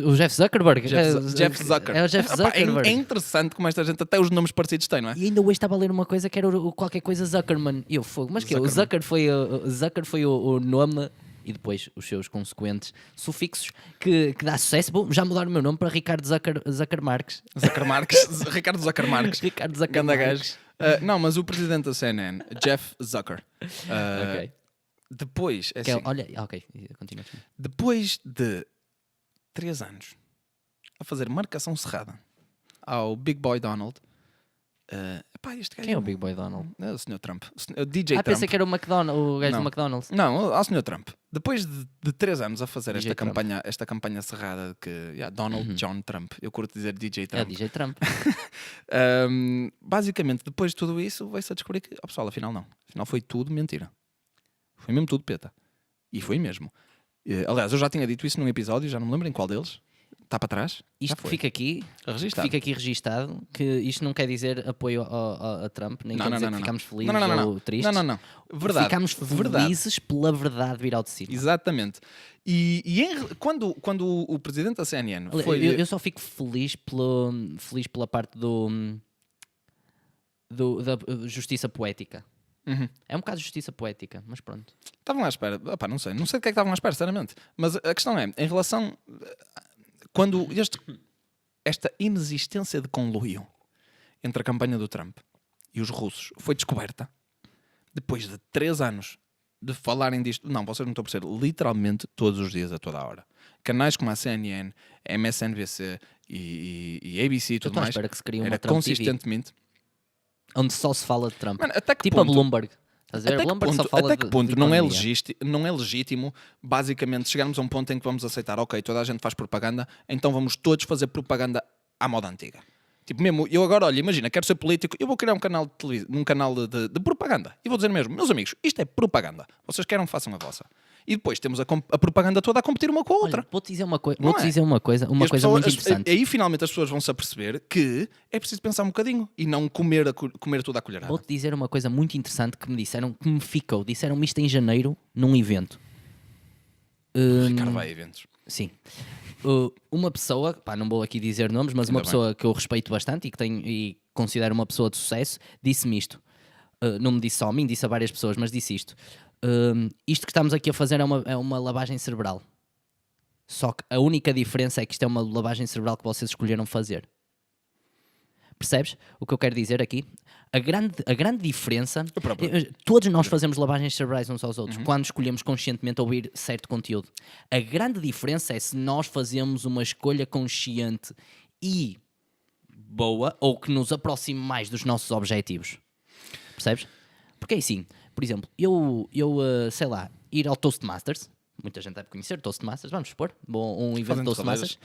O Jeff Zuckerberg. Jeff Zucker. É o Jeff Zuckerberg. É interessante como esta gente, até os nomes parecidos têm, não é? E ainda hoje estava a ler uma coisa que era o qualquer coisa Zuckerman. E eu fogo. Mas que o Zucker foi o nome e depois os seus consequentes sufixos que dá sucesso. Bom, já mudaram o meu nome para Ricardo Zucker Marques. Ricardo Zucker Marques. Ricardo Zucker Ganda Marques. gajo. Não, mas o presidente da CNN, Jeff Zucker. Ok. Depois, é Que assim, olha, ok, continua. depois de 3 anos a fazer marcação cerrada ao Big Boy Donald, este gajo Quem é o Big Boy Donald? É o Sr. Trump. O DJ Trump. Pensei que era o gajo Não. do McDonald's. Não, ao Sr. Trump. Depois de 3 anos a fazer DJ Trump. esta campanha cerrada de que Donald John Trump, eu curto dizer DJ É o Trump. DJ Trump. Basicamente, depois de tudo isso, vai-se a descobrir que, pessoal, afinal não. Afinal foi tudo mentira. Foi mesmo tudo peta. E foi mesmo. Aliás, eu já tinha dito isso num episódio, já não me lembro em qual deles. Está para trás? Isto Já foi. fica aqui registado, que isto não quer dizer apoio a Trump, nem quer dizer que ficamos felizes ou tristes. Não. Verdade. Ficamos felizes pela verdade vir ao de cima. Exatamente. Quando o presidente da CNN foi... Eu só fico feliz pela parte da justiça poética. Uhum. É um bocado de justiça poética, mas pronto. Estavam à espera. Não sei do que é que estavam à espera, sinceramente. Mas a questão é, em relação... Quando esta inexistência de conluio entre a campanha do Trump e os russos foi descoberta, depois de 3 anos de falarem disto, não, vocês não estão a perceber, literalmente todos os dias, a toda a hora. Canais como a CNN, a MSNBC e ABC e tudo mais, espero que se crie uma era Trump consistentemente... TV, onde só se fala de Trump. Mano, até que tipo ponto? a Bloomberg. Estás a ver? Até que ponto não é economia. não é legítimo, basicamente, chegarmos a um ponto em que vamos aceitar, ok, toda a gente faz propaganda, então vamos todos fazer propaganda à moda antiga. Tipo, mesmo, eu agora, olha, imagina, quero ser político, eu vou criar um canal de televisão, um canal de propaganda. E vou dizer mesmo, meus amigos, isto é propaganda. Vocês querem, façam a vossa. E depois temos a propaganda toda a competir uma com a outra. Olha, vou-te dizer uma coisa Pessoas, muito interessante. Aí finalmente as pessoas vão se aperceber que é preciso pensar um bocadinho e não comer tudo à colherada. Vou-te dizer uma coisa muito interessante que me disseram, que me ficou. Disseram-me isto em janeiro, num evento. Ricardo vai a eventos. Sim. Uma pessoa, não vou aqui dizer nomes, mas uma pessoa que eu respeito bastante e considero uma pessoa de sucesso, disse-me isto. Não me disse só a mim, disse a várias pessoas, mas disse isto. Isto que estamos aqui a fazer é uma lavagem cerebral. Só que a única diferença é que isto é uma lavagem cerebral que vocês escolheram fazer. Percebes o que eu quero dizer aqui? A grande diferença... Todos nós fazemos lavagens cerebrais uns aos outros quando escolhemos conscientemente ouvir certo conteúdo. A grande diferença é se nós fazemos uma escolha consciente e boa, ou que nos aproxime mais dos nossos objetivos. Percebes? Porque é assim, por exemplo, eu sei lá, ir ao Toastmasters, muita gente deve conhecer Toastmasters, vamos supor, um evento de Toastmasters.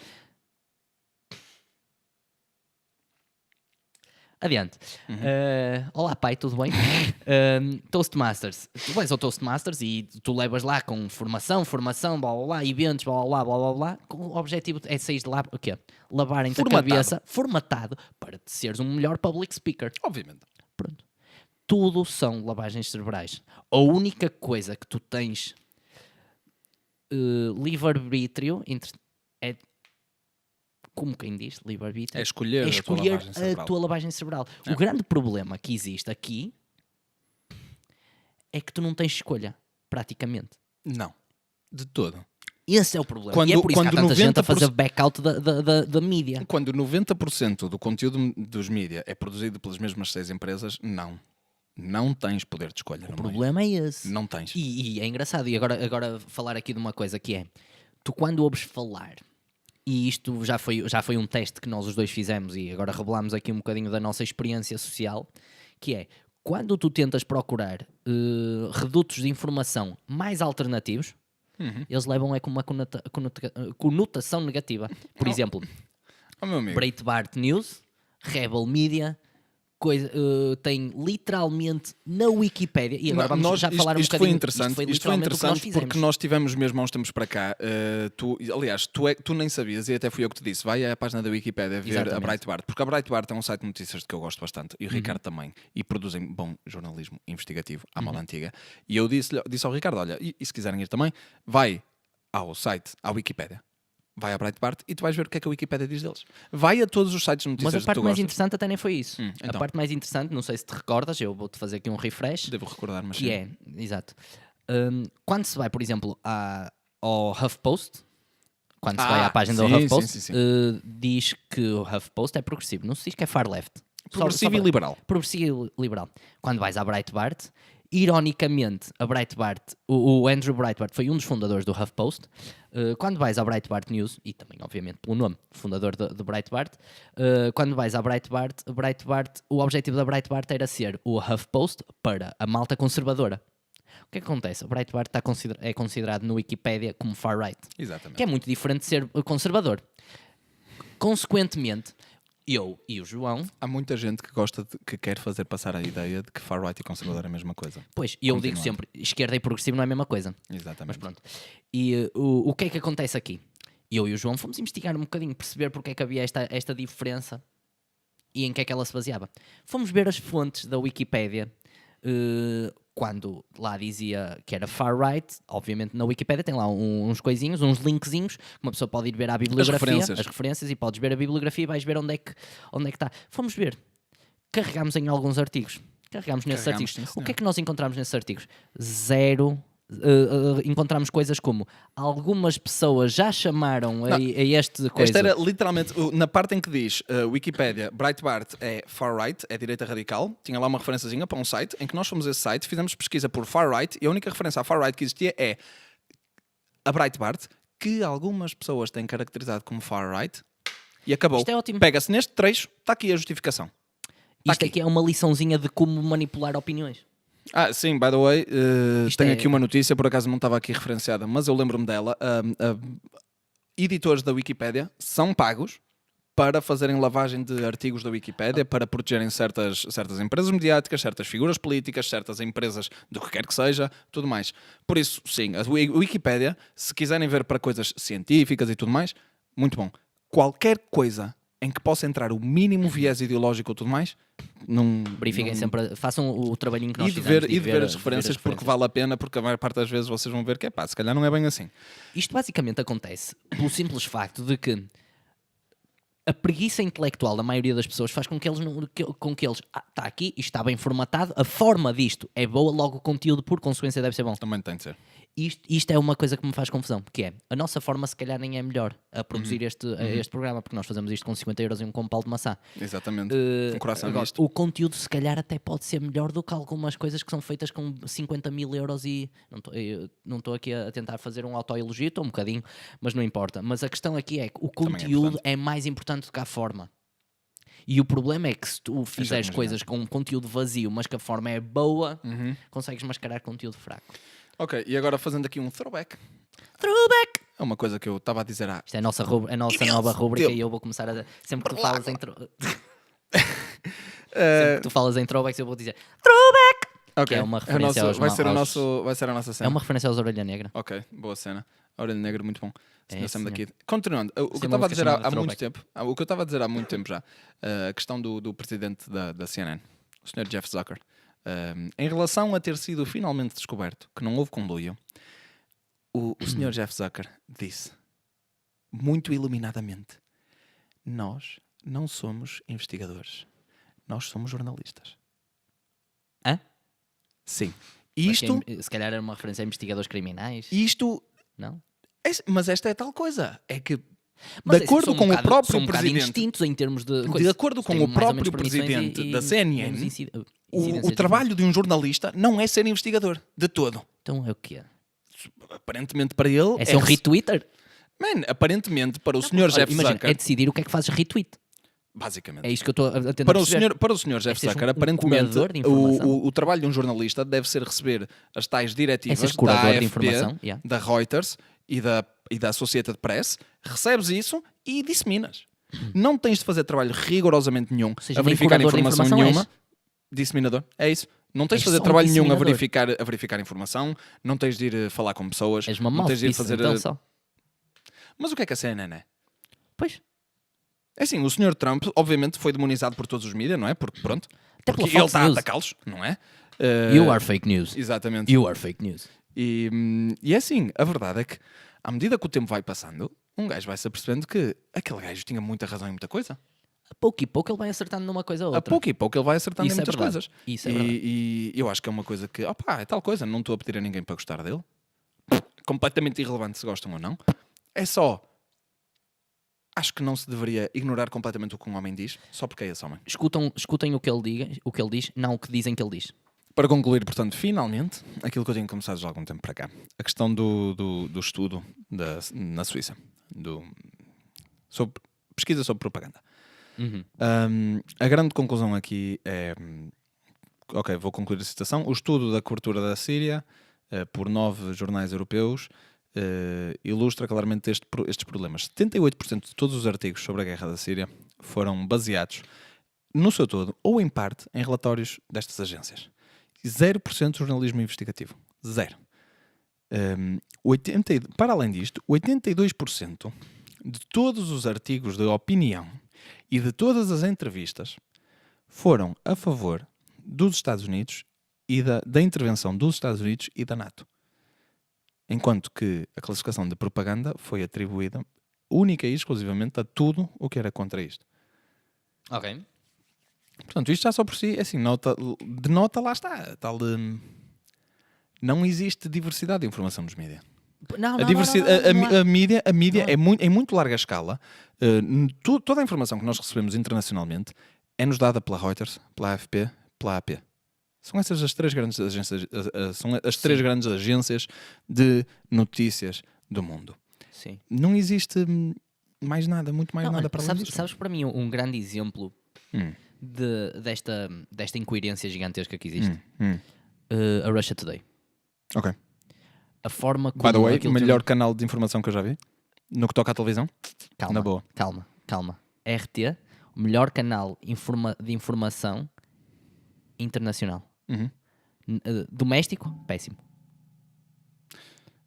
Adiante. Olá, pai, tudo bem? Toastmasters. Tu vais ao Toastmasters e tu levas lá com formação, blá blá blá, eventos, blá blá blá blá blá, com o objetivo é sair de lá, o quê? Lavarem-te a cabeça, formatado, para te seres um melhor public speaker. Obviamente. Pronto. Tudo são lavagens cerebrais. A única coisa que tu tens livre-arbítrio é, como quem diz, livre-arbítrio, É escolher, a tua lavagem cerebral. O grande problema que existe aqui é que tu não tens escolha, praticamente. Não, de todo. Esse é o problema. E é por isso que há tanta gente a fazer back-out da mídia. Quando 90% do conteúdo dos mídia é produzido pelas mesmas 6 empresas, não tens poder de escolha. O problema é esse. Não tens. E é engraçado. E agora falar aqui de uma coisa que é, tu quando ouves falar, e isto já foi um teste que nós os dois fizemos e agora revelamos aqui um bocadinho da nossa experiência social, que é, quando tu tentas procurar redutos de informação mais alternativos, eles levam com uma conotação negativa. Por exemplo, meu amigo. Breitbart News, Rebel Media, tem literalmente na Wikipédia, e agora vamos já falar um isto bocadinho. Isto foi interessante porque nós tivemos mesmo há uns tempos para cá, tu nem sabias, e até fui eu que te disse, vai à página da Wikipédia ver a Breitbart, porque a Breitbart é um site de notícias que eu gosto bastante, e o Ricardo também, e produzem bom jornalismo investigativo à mala antiga, e eu disse ao Ricardo, olha, e se quiserem ir também, vai ao site, à Wikipédia. Vai à Breitbart e tu vais ver o que é que a Wikipédia diz deles. Vai a todos os sites de notícias que tu gostas. Mas a parte mais interessante até nem foi isso. Então. A parte mais interessante, não sei se te recordas, eu vou-te fazer aqui um refresh. Devo recordar, mas que sim. é, exato. Quando se vai, por exemplo, ao HuffPost, quando se vai à página do HuffPost, diz que o HuffPost é progressivo. Não se diz que é far left. Progressivo e liberal. Progressivo e liberal. Quando vais à Breitbart, ironicamente, a Breitbart, o Andrew Breitbart foi um dos fundadores do HuffPost. Quando vais à Breitbart News, e também, obviamente, pelo nome, fundador de Breitbart, quando vais à Breitbart, o objetivo da Breitbart era ser o HuffPost para a malta conservadora. O que é que acontece? A Breitbart é considerado no Wikipedia como far-right. Exatamente. Que é muito diferente de ser conservador. Consequentemente, eu e o João... Há muita gente que quer fazer passar a ideia de que far-right e conservador é a mesma coisa. Pois, e eu digo sempre, esquerda e progressivo não é a mesma coisa. Exatamente. Mas pronto. E o que é que acontece aqui? Eu e o João fomos investigar um bocadinho, perceber porque é que havia esta diferença e em que é que ela se baseava. Fomos ver as fontes da Wikipédia, quando lá dizia que era far-right, obviamente na Wikipédia tem lá uns coisinhos, uns linkzinhos, que uma pessoa pode ir ver à bibliografia, as referências, e podes ver a bibliografia e vais ver onde é que está. Fomos ver. Carregámos em alguns artigos. Carregámos nesses artigos. Sim, o que é que nós encontramos nesses artigos? Zero. Encontramos coisas como algumas pessoas já chamaram a este coisa. Esta era literalmente na parte em que diz Wikipédia, Breitbart é far-right, é direita radical. Tinha lá uma referenciazinha para um site em que nós fomos a esse site, fizemos pesquisa por far-right e a única referência à far-right que existia é a Breitbart, que algumas pessoas têm caracterizado como far-right, e acabou. Isto é ótimo. Pega-se neste trecho, está aqui a justificação. Isto aqui é uma liçãozinha de como manipular opiniões. Sim, by the way, tenho aqui uma notícia, por acaso não estava aqui referenciada, mas eu lembro-me dela. Editores da Wikipédia são pagos para fazerem lavagem de artigos da Wikipédia, para protegerem certas empresas mediáticas, certas figuras políticas, certas empresas do que quer que seja, tudo mais. Por isso, sim, a Wikipédia, se quiserem ver para coisas científicas e tudo mais, muito bom. Qualquer coisa em que possa entrar o mínimo viés ideológico ou tudo mais, verifiquem sempre, façam o trabalhinho que nós fizemos. E de ver as referências, porque vale a pena, porque a maior parte das vezes vocês vão ver que se calhar não é bem assim. Isto basicamente acontece pelo simples facto de que a preguiça intelectual da maioria das pessoas faz com que eles está aqui, isto está bem formatado, a forma disto é boa, logo o conteúdo por consequência deve ser bom. Também tem de ser. Isto é uma coisa que me faz confusão, que é, a nossa forma se calhar nem é melhor a produzir este programa, porque nós fazemos isto com 50 euros e um compal de maçã. Exatamente, um coração nisto. O conteúdo se calhar até pode ser melhor do que algumas coisas que são feitas com 50 mil euros e... Não estou aqui a tentar fazer um autoelogio, estou um bocadinho, mas não importa. Mas a questão aqui é que o conteúdo é mais importante do que a forma. E o problema é que se tu fizeres coisas com um conteúdo vazio, mas que a forma é boa, consegues mascarar conteúdo fraco. Ok, e agora fazendo aqui um throwback. É uma coisa que eu estava a dizer Isto é a nossa nova rúbrica e eu vou começar a... Sempre que tu falas Sempre que tu falas em throwbacks, eu vou dizer throwback! Ok, Que é uma referência aos... vai ser a nossa cena. É uma referência aos Orelha Negra. Ok, boa cena. Orelha Negra, muito bom. Senhor. Daqui. Continuando, o que eu Sim, estava a dizer há throwback. muito tempo, o que eu estava a dizer há muito tempo já, a questão do presidente da CNN, o Sr. Jeff Zucker, em relação a ter sido finalmente descoberto que não houve conluio, o Sr. Jeff Zucker disse, muito iluminadamente, nós não somos investigadores, nós somos jornalistas. Hã? Sim. Isto... Se calhar era uma referência a investigadores criminais. Isto... Não? Mas esta é tal coisa. É que, Mas de acordo com o próprio um presidente... indistintos em termos de... De acordo com o próprio presidente da CNN, o trabalho de um jornalista não é ser investigador, de todo. Então é o quê? Aparentemente para ele... É ser um retweeter? Aparentemente para o Sr. Jeff Zucker... É decidir o que é que fazes retweet. Basicamente. É isso que eu estou a tentar perceber. Para o Sr. Jeff Zucker, aparentemente, o trabalho de um jornalista deve ser receber as tais diretivas da AFP, da Reuters e da Associated Press, recebes isso e disseminas. Não tens de fazer trabalho rigorosamente nenhum a verificar informação nenhuma. Disseminador, é isso. Não tens de fazer trabalho nenhum a verificar informação, não tens de ir falar com pessoas. És uma não tens de ir fazer. Então só. Mas o que é que a CNN é? Pois. É assim, o Sr. Trump, obviamente, foi demonizado por todos os mídias, não é? Porque, pronto, porque ele está a atacá-los, não é? You are fake news. Exatamente. You are fake news. E é assim, a verdade é que, à medida que o tempo vai passando, um gajo vai se apercebendo que aquele gajo tinha muita razão em muita coisa. A pouco e pouco ele vai acertando numa coisa ou outra. A pouco e pouco ele vai acertando em muitas coisas. Isso é verdade. E eu acho que é uma coisa que, é tal coisa, não estou a pedir a ninguém para gostar dele. Completamente irrelevante se gostam ou não. É só... Acho que não se deveria ignorar completamente o que um homem diz, só porque é esse homem. Escutem o que ele diz, não o que dizem que ele diz. Para concluir, portanto, finalmente, aquilo que eu tenho começado já há algum tempo para cá, a questão do estudo na Suíça, sobre pesquisa sobre propaganda. A grande conclusão aqui é... Ok, vou concluir a citação. O estudo da cobertura da Síria, por 9 jornais europeus, ilustra claramente estes problemas. 78% de todos os artigos sobre a guerra da Síria foram baseados, no seu todo, ou em parte, em relatórios destas agências. 0% de jornalismo investigativo. Zero. Para além disto, 82% de todos os artigos de opinião e de todas as entrevistas foram a favor dos Estados Unidos e da intervenção dos Estados Unidos e da NATO. Enquanto que a classificação de propaganda foi atribuída única e exclusivamente a tudo o que era contra isto. Ok. Portanto, isto já só por si, assim, denota, lá está, tal de... Não existe diversidade de informação nos mídias. A mídia é em muito larga escala. Toda a informação que nós recebemos internacionalmente é-nos dada pela Reuters, pela AFP, pela AP. São essas as três grandes agências, grandes agências de notícias do mundo. Sim. Não existe mais nada, muito mais nada para além disso. Sabes para mim um grande exemplo desta incoerência gigantesca que existe? A Russia Today. Ok. A forma como... By the way, o melhor canal de informação que eu já vi, no que toca à televisão. Calma, na boa. Calma. RT, o melhor canal de informação internacional. Doméstico, péssimo.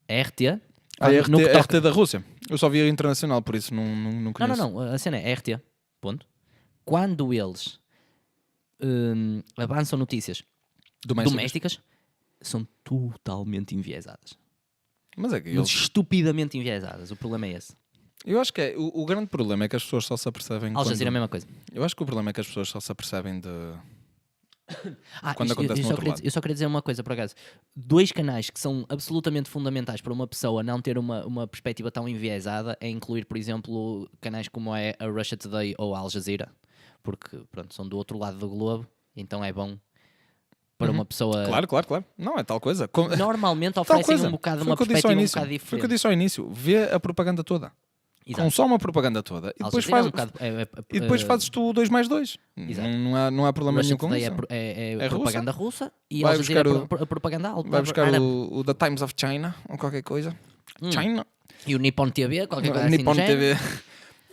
RT... RT da Rússia. Eu só vi a internacional, por isso não conheço. Não. A cena é RT. Ponto. Quando eles avançam notícias domésticas, são totalmente enviesadas. Mas é que Mas estupidamente enviesadas. O problema é esse. Eu acho que o grande problema é que as pessoas só se apercebem... Al Jazeera é a mesma coisa. Eu acho que o problema é que as pessoas só se apercebem de... quando acontece no outro lado. Eu só queria dizer uma coisa, por acaso. 2 canais que são absolutamente fundamentais para uma pessoa não ter uma perspectiva tão enviesada é incluir, por exemplo, canais como é a Russia Today ou a Al Jazeera, porque pronto, são do outro lado do globo, então é bom para uma pessoa... Claro. Não, é tal coisa. Normalmente oferecem um bocado uma perspectiva um bocado diferente. Foi o que eu disse ao início. Vê a propaganda toda. Exato. Consome a propaganda toda e depois fazes tu 2 mais 2. Não há problema nenhum com isso. É propaganda russa e vai Al Jazeera a propaganda árabe. Vai buscar o The Times of China ou qualquer coisa. China. E o Nippon TV, qualquer coisa Nippon assim TV.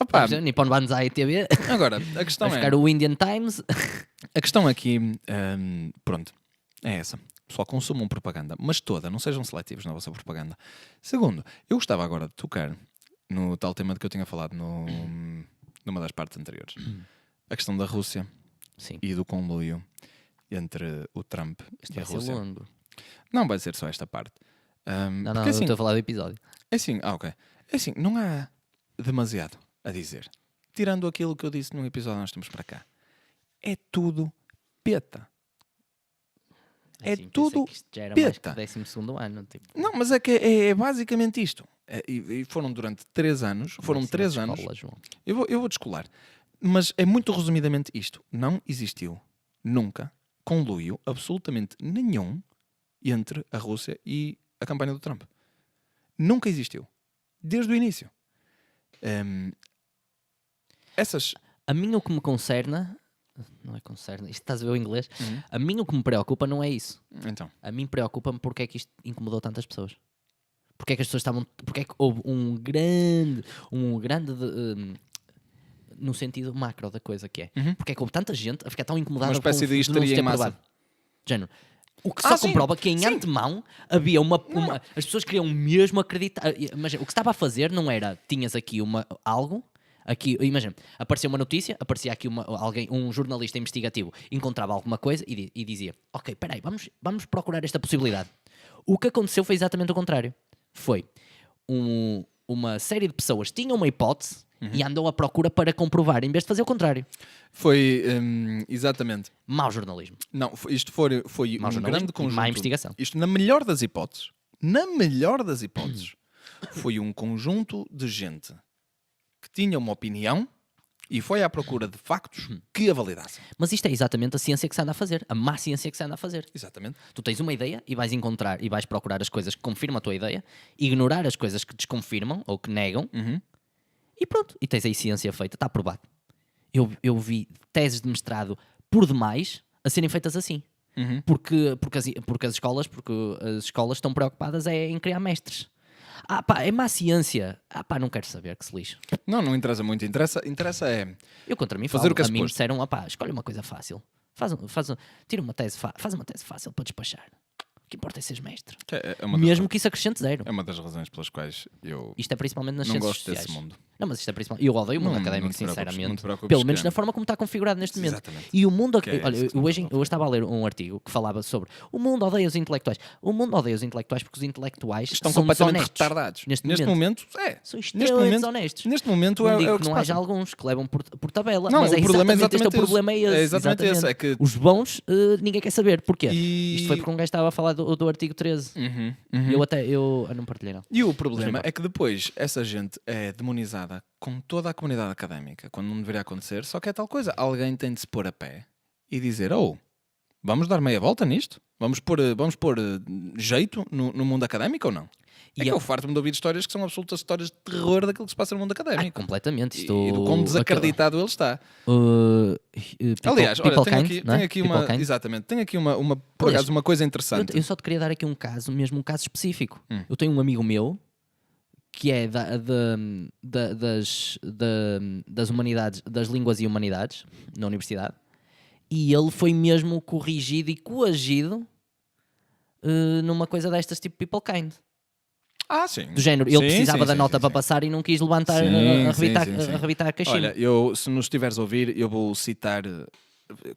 Opa, Nippon Banzai TV. agora, a questão Vai é... ficar o Indian Times. A questão aqui, pronto, é essa. Pessoal, consumam propaganda, mas toda, não sejam seletivos na vossa propaganda. Segundo, eu gostava agora de tocar no tal tema de que eu tinha falado numa das partes anteriores. A questão da Rússia Sim. e do conluio entre o Trump Isto e a vai ser Rússia. longo. Não vai ser só esta parte. Não, porque eu assim, estou a falar do episódio. é assim, ok. É assim, não há demasiado a dizer. Tirando aquilo que eu disse no episódio que nós temos para cá. É tudo peta. É Assim, pensei tudo que isto já era mais que peta. 12º ano. Tipo, Não, mas é que é basicamente isto. E foram durante 3 anos. Foram ensino 3 de anos. escola, João. Eu vou descolar. Mas é muito resumidamente isto. Não existiu nunca conluio absolutamente nenhum entre a Rússia e a campanha do Trump. Nunca existiu. Desde o início. Essas... A mim o que me concerne... Não é concerne, isto estás a ver o inglês? A mim o que me preocupa não é isso. Então. A mim preocupa-me porque é que isto incomodou tantas pessoas. Porque é que as pessoas estavam... Porque é que houve um grande no sentido macro da coisa que é. Porque é que houve tanta gente a ficar tão incomodada Uma espécie de não histeria se em ter massa. provado. Género. O que só sim. comprova que em antemão havia as pessoas queriam mesmo acreditar. Imagina, o que estava a fazer não era tinhas aqui algo. Aqui, imagina, apareceu uma notícia, aparecia aqui um jornalista investigativo, encontrava alguma coisa e dizia: ok, peraí, vamos procurar esta possibilidade. O que aconteceu foi exatamente o contrário. Foi uma série de pessoas tinham uma hipótese e andou à procura para comprovar, em vez de fazer o contrário. Foi exatamente. Mau jornalismo. Não, isto foi Mau um jornalismo grande e conjunto. má investigação. Isto, na melhor das hipóteses, foi um conjunto de gente que tinha uma opinião e foi à procura de factos que a validassem. Mas isto é exatamente a ciência que se anda a fazer, a má ciência que se anda a fazer. Exatamente. Tu tens uma ideia e vais encontrar e vais procurar as coisas que confirmam a tua ideia, ignorar as coisas que desconfirmam ou que negam e pronto. E tens aí ciência feita, está aprovado. Eu vi teses de mestrado por demais a serem feitas assim. Porque as escolas estão preocupadas em criar mestres. É má ciência. Não quero saber, que se lixo. Não interessa muito. Interessa é... Eu contra mim fazer o que é a mim me suposto. disseram, escolhe uma coisa fácil. Tira uma tese faz uma tese fácil para despachar. O que importa é seres mestre. Mesmo que isso acrescente zero. É uma das razões pelas quais eu Isto é principalmente nas não ciências gosto sociais. desse mundo. Não, mas isto é principalmente... Eu odeio o mundo Não académico, te preocupes, sinceramente. não te preocupes Pelo menos que- na forma como está configurado neste momento. Exatamente. E o mundo... Que é Olha, isso que eu me hoje preocupa. estava a ler um artigo que falava sobre o mundo odeia os intelectuais. O mundo odeia os intelectuais porque os intelectuais estão são completamente desonestos. retardados. Neste momento, São neste extremamente momento, desonestos. neste momento Não é digo o que que se não haja passa. alguns que levam por tabela, Não, mas o problema é exatamente este é o exatamente problema é esse. esse. É exatamente esse, é que- Os bons ninguém quer saber. Porquê? E- Isto foi porque um gajo estava a falar do artigo 13. Eu não partilhei, não. E o problema é que depois essa gente é demonizada com toda a comunidade académica, quando não deveria acontecer, só que é tal coisa. Alguém tem de se pôr a pé e dizer, vamos dar meia volta nisto? Vamos pôr jeito no mundo académico ou não? E eu farto-me de ouvir histórias que são absolutas histórias de terror daquilo que se passa no mundo académico. Completamente. E do quão desacreditado ele está. Aliás, Aliás, olha, tenho aqui People uma... kind. Exatamente, tenho aqui por acaso, uma coisa interessante. Eu só te queria dar aqui um caso específico. Eu tenho um amigo meu que é das humanidades, das línguas e humanidades, na universidade, e ele foi mesmo corrigido e coagido numa coisa destas, tipo People Kind. Sim. Do género, ele precisava da sim, nota sim, para sim. passar e não quis levantar a revitar a caixinha. Olha, se nos estiveres a ouvir, eu vou citar,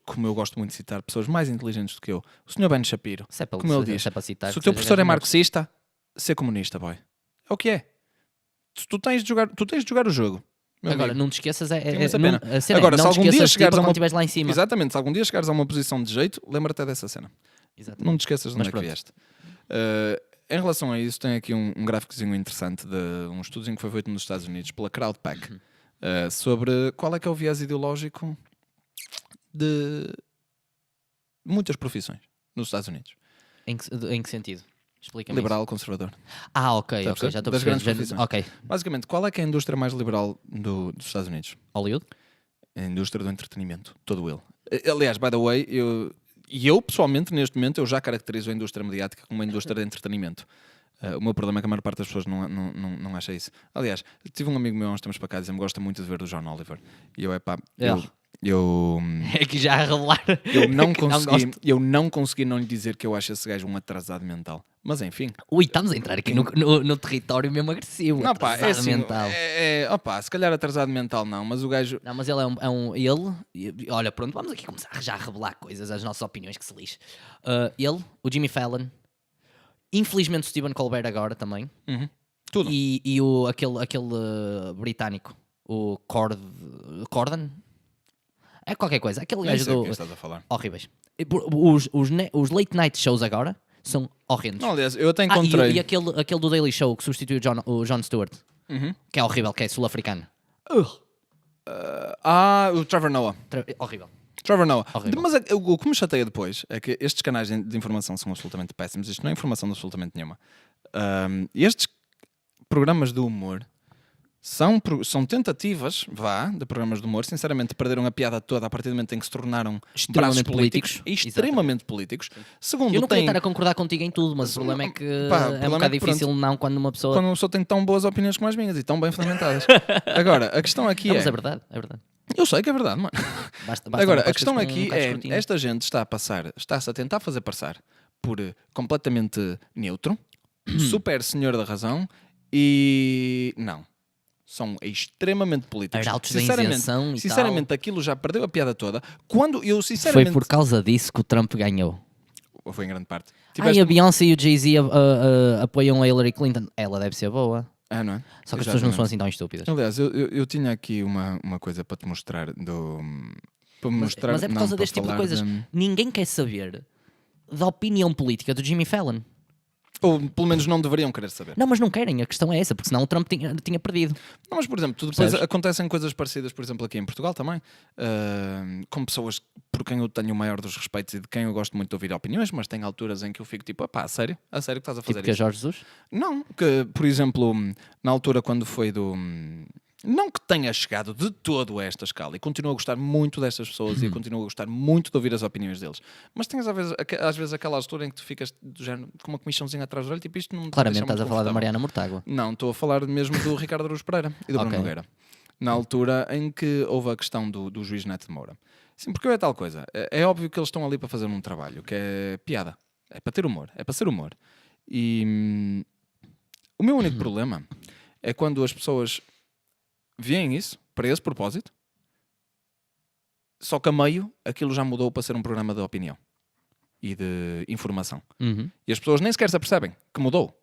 como eu gosto muito de citar pessoas mais inteligentes do que eu, o Sr. Ben Shapiro. Como ele diz, se é para citar, se o que teu seja professor é 10 minutos. marxista, ser comunista, boy. É o que é. Tu tens de jogar o jogo. meu Agora, amigo. não te esqueças, Tem imensa pena. a cena Agora, é, se não te algum dia esqueças chegares a quando uma... estiveres lá em cima. Exatamente, se algum dia chegares a uma posição de jeito, lembra-te dessa cena. Exatamente. Não te esqueças de Mas onde é que pronto. vieste. Em relação a isso, tem aqui um gráficozinho interessante de um estudozinho que foi feito nos Estados Unidos pela Crowdpack sobre qual é que é o viés ideológico de muitas profissões nos Estados Unidos. Em que sentido? Explica-me Liberal, conservador. isso. Ok, Está a perceber? já estou a Das perceber. grandes profissões. Ok, Basicamente, qual é que é a indústria mais liberal dos Estados Unidos? Hollywood? A indústria do entretenimento, todo ele. Aliás, by the way, eu pessoalmente, neste momento, eu já caracterizo a indústria mediática como uma indústria de entretenimento. O meu problema é que a maior parte das pessoas não acha isso. Aliás, tive um amigo meu há uns tempos para cá dizendo-me gosta muito de ver o John Oliver. E eu, É que já a revelar. Eu não consegui não lhe dizer que eu acho esse gajo um atrasado mental. Mas enfim. Ui, estamos a entrar aqui no território mesmo agressivo. Não, pá, é assim, mental. Se calhar atrasado mental não, mas o gajo... Não, mas ele olha, pronto, vamos aqui começar já a revelar coisas, as nossas opiniões, que se lixe. Ele, o Jimmy Fallon, infelizmente o Stephen Colbert agora também. Tudo. E aquele britânico, o Corden? É qualquer coisa. Aquele gajo do... que estás a falar. Horríveis. Os late night shows agora são horrendos. Não, aliás, eu até encontrei... E aquele do Daily Show que substitui o Jon Stewart, que é horrível, que é sul-africano. O Trevor Noah. Horrível. Trevor Noah. Horrível. Mas o que me chateia depois é que estes canais de informação são absolutamente péssimos. Isto não é informação de absolutamente nenhuma. Estes programas de humor são tentativas, de programas de humor. Sinceramente, perderam a piada toda a partir do momento em que se tornaram braços políticos. Extremamente políticos. Segundo, eu não queria estar a concordar contigo em tudo, mas o problema é que é um bocado difícil quando uma pessoa tem tão boas opiniões como as minhas e tão bem fundamentadas. Agora, a questão aqui mas é verdade, é verdade. Eu sei que é verdade, mano. Basta Agora, a questão aqui esta gente está-se a tentar fazer passar por completamente neutro, super senhor da razão e não. São extremamente políticos. Sinceramente, aquilo já perdeu a piada toda. Foi por causa disso que o Trump ganhou. Foi em grande parte. A Beyoncé e o Jay-Z apoiam a Hillary Clinton. Ela deve ser boa. Não é? Só que as pessoas não são assim tão estúpidas. Aliás, eu tinha aqui uma coisa para te mostrar. Mas é por causa deste tipo de coisas. Ninguém quer saber da opinião política do Jimmy Fallon. Ou pelo menos não deveriam querer saber. Não, mas não querem, a questão é essa, porque senão o Trump tinha perdido. Não, mas por exemplo, depois acontecem coisas parecidas, por exemplo, aqui em Portugal também, com pessoas por quem eu tenho o maior dos respeitos e de quem eu gosto muito de ouvir opiniões, mas tem alturas em que eu fico tipo, a sério que estás a fazer tipo que é Jorge Jesus? Não, que por exemplo, na altura quando foi do... Não que tenha chegado de todo a esta escala e continuo a gostar muito destas pessoas e continuo a gostar muito de ouvir as opiniões deles, mas tens às vezes aquela altura em que tu ficas do género, com uma comichãozinha atrás do olho, tipo isto não. Claramente estás a falar da Mariana Mortágua. Não, estou a falar mesmo do Ricardo Araújo Pereira e do Bruno Nogueira, na altura em que houve a questão do juiz Neto de Moura. Sim, porque é tal coisa, é óbvio que eles estão ali para fazer um trabalho que é piada, é para ter humor, é para ser humor, e o meu único problema é quando as pessoas veem isso, para esse propósito, só que a meio aquilo já mudou para ser um programa de opinião e de informação. E as pessoas nem sequer se apercebem que mudou.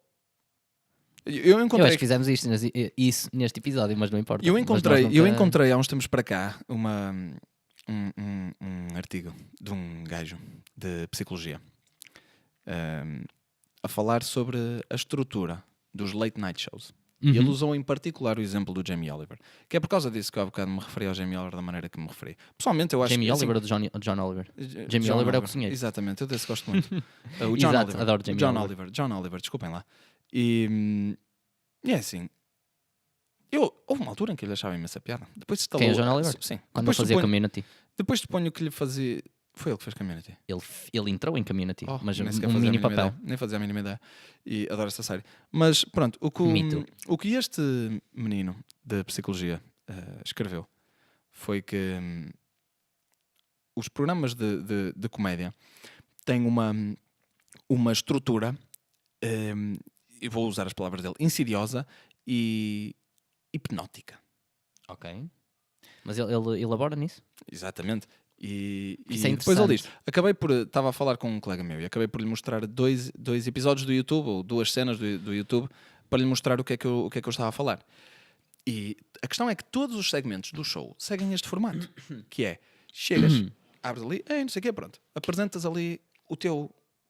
Eu acho que fizemos isso neste episódio, mas não importa. Eu encontrei há uns tempos para cá um artigo de um gajo de psicologia a falar sobre a estrutura dos late night shows. E ele usou em particular o exemplo do Jamie Oliver, que é por causa disso que eu há bocado me referi ao Jamie Oliver da maneira que me referi. Pessoalmente eu acho Jamie que... Oliver ou John Oliver? Jamie Oliver é o cozinheiro. Exatamente, eu desse gosto muito. O John Oliver. Adoro Jamie John Oliver, desculpem lá. E é assim, houve uma altura em que ele achava imensa piada. Depois quem é John Oliver? Sim. Quando não fazia Community. Depois suponho que lhe fazia... Foi ele que fez Community. Ele entrou em Community, mas um mini papel. Nem fazia a mínima ideia. E adoro esta série. Mas pronto, o que este menino de psicologia escreveu foi que os programas de comédia têm uma estrutura, e vou usar as palavras dele, insidiosa e hipnótica. Ok. Mas ele elabora nisso? Exatamente. E depois ele diz, estava a falar com um colega meu e acabei por lhe mostrar dois episódios do YouTube, ou 2 cenas do YouTube, para lhe mostrar o que é que eu estava a falar. E a questão é que todos os segmentos do show seguem este formato, que é, chegas, abres ali, não sei o quê, pronto, apresentas ali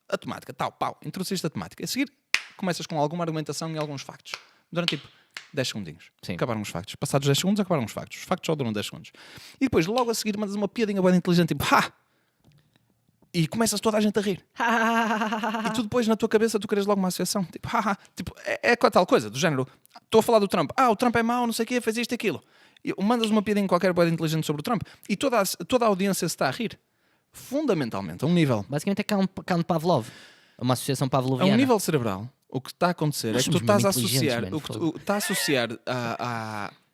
a temática, pau, introduziste a temática. A seguir, começas com alguma argumentação e alguns factos. Durante tipo 10 segundinhos. Sim. Acabaram os factos. Passados 10 segundos, acabaram os factos. Os factos só duram 10 segundos. E depois, logo a seguir, mandas uma piadinha bem inteligente, tipo, ha! E começas toda a gente a rir. E tu depois, na tua cabeça, tu queres logo uma associação. Tipo, ha! Tipo, é tal coisa, do género, estou a falar do Trump. O Trump é mau, não sei o quê, fez isto e aquilo. E mandas uma piadinha qualquer bem inteligente sobre o Trump e toda a audiência se está a rir. Fundamentalmente, a um nível... Basicamente é cão de Pavlov. Uma associação pavloviana. A um nível cerebral O que está a acontecer Nós é que tu somos estás a mesmo associar, inteligentes, o que tu estás a associar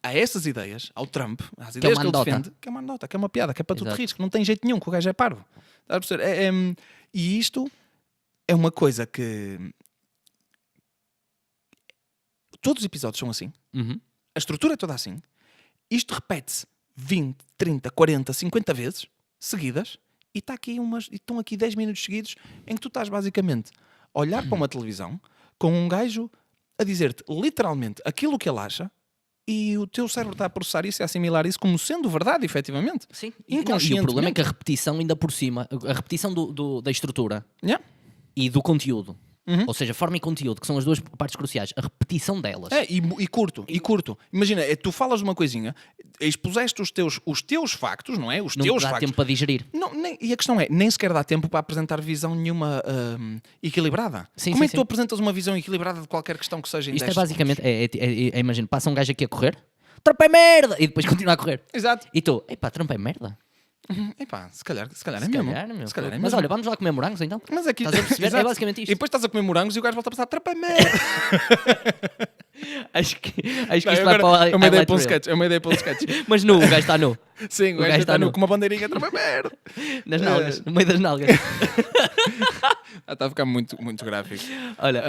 a essas ideias, ao Trump, às ideias que ele anedota. defende, que é uma anedota, que é uma piada, que é para tu te Exato. rires, que não tem jeito nenhum, que o gajo é parvo. Estás a perceber? E isto é uma coisa que todos os episódios são assim, a estrutura é toda assim, isto repete-se 20, 30, 40, 50 vezes seguidas e estão aqui 10 minutos seguidos em que tu estás basicamente a olhar para uma televisão com um gajo a dizer-te literalmente aquilo que ele acha e o teu cérebro está a processar isso e a assimilar isso como sendo verdade, efetivamente. Sim. Inconscientemente. E o problema é que a repetição ainda por cima, a repetição da estrutura Yeah. e do conteúdo, ou seja, forma e conteúdo, que são as duas partes cruciais, a repetição delas. E curto. Imagina, tu falas de uma coisinha, expuseste os teus factos, não é? Os Não teus dá factos. tempo para digerir. Não, e a questão é, nem sequer dá tempo para apresentar visão nenhuma equilibrada. Sim, Como sim, é que tu apresentas uma visão equilibrada de qualquer questão que seja em Isto 10 é basicamente, imagina, passa um gajo aqui a correr, Trump é merda! E depois continua a correr. segundos? Exato. E tu, epá, Trump é merda? Epá, se calhar é Se mesmo. calhar, meu. Se calhar é Mas mesmo. olha, vamos lá comer morangos então? Mas aqui, Estás a perceber? Exato. É basicamente isto. E depois estás a comer morangos e o gajo volta a passar trapa merda. Acho que Não, isto vai agora para o é uma ideia highlight para um reel. sketch. É uma ideia para um sketch. Mas nu, o gajo está nu. Sim, o gajo está com uma bandeirinha trapa merda. Nas nalgas, no meio das nalgas. Está a ficar muito, muito gráfico. Olha,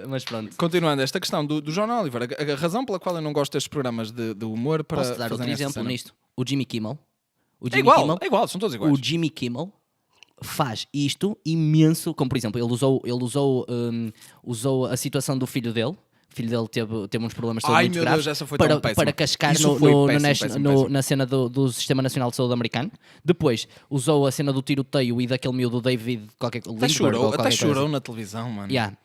mas pronto. Continuando, esta questão do John Oliver, a razão pela qual eu não gosto destes programas de humor para Posso dar outro fazerem esta exemplo cena. nisto? O Jimmy Kimmel. O É Jimmy igual, Kimmel, é igual, são todos iguais. o Jimmy Kimmel faz isto imenso, como por exemplo, ele usou a situação do filho dele. O filho dele teve uns problemas de saúde Ai, muito meu graves Deus, essa foi tão péssima. para cascar Isso foi péssimo. na cena do Sistema Nacional de Saúde americano. Depois usou a cena do tiroteio e daquele miúdo David qualquer Até Lindbergh chorou, ou qualquer coisa. na televisão, mano. Yeah.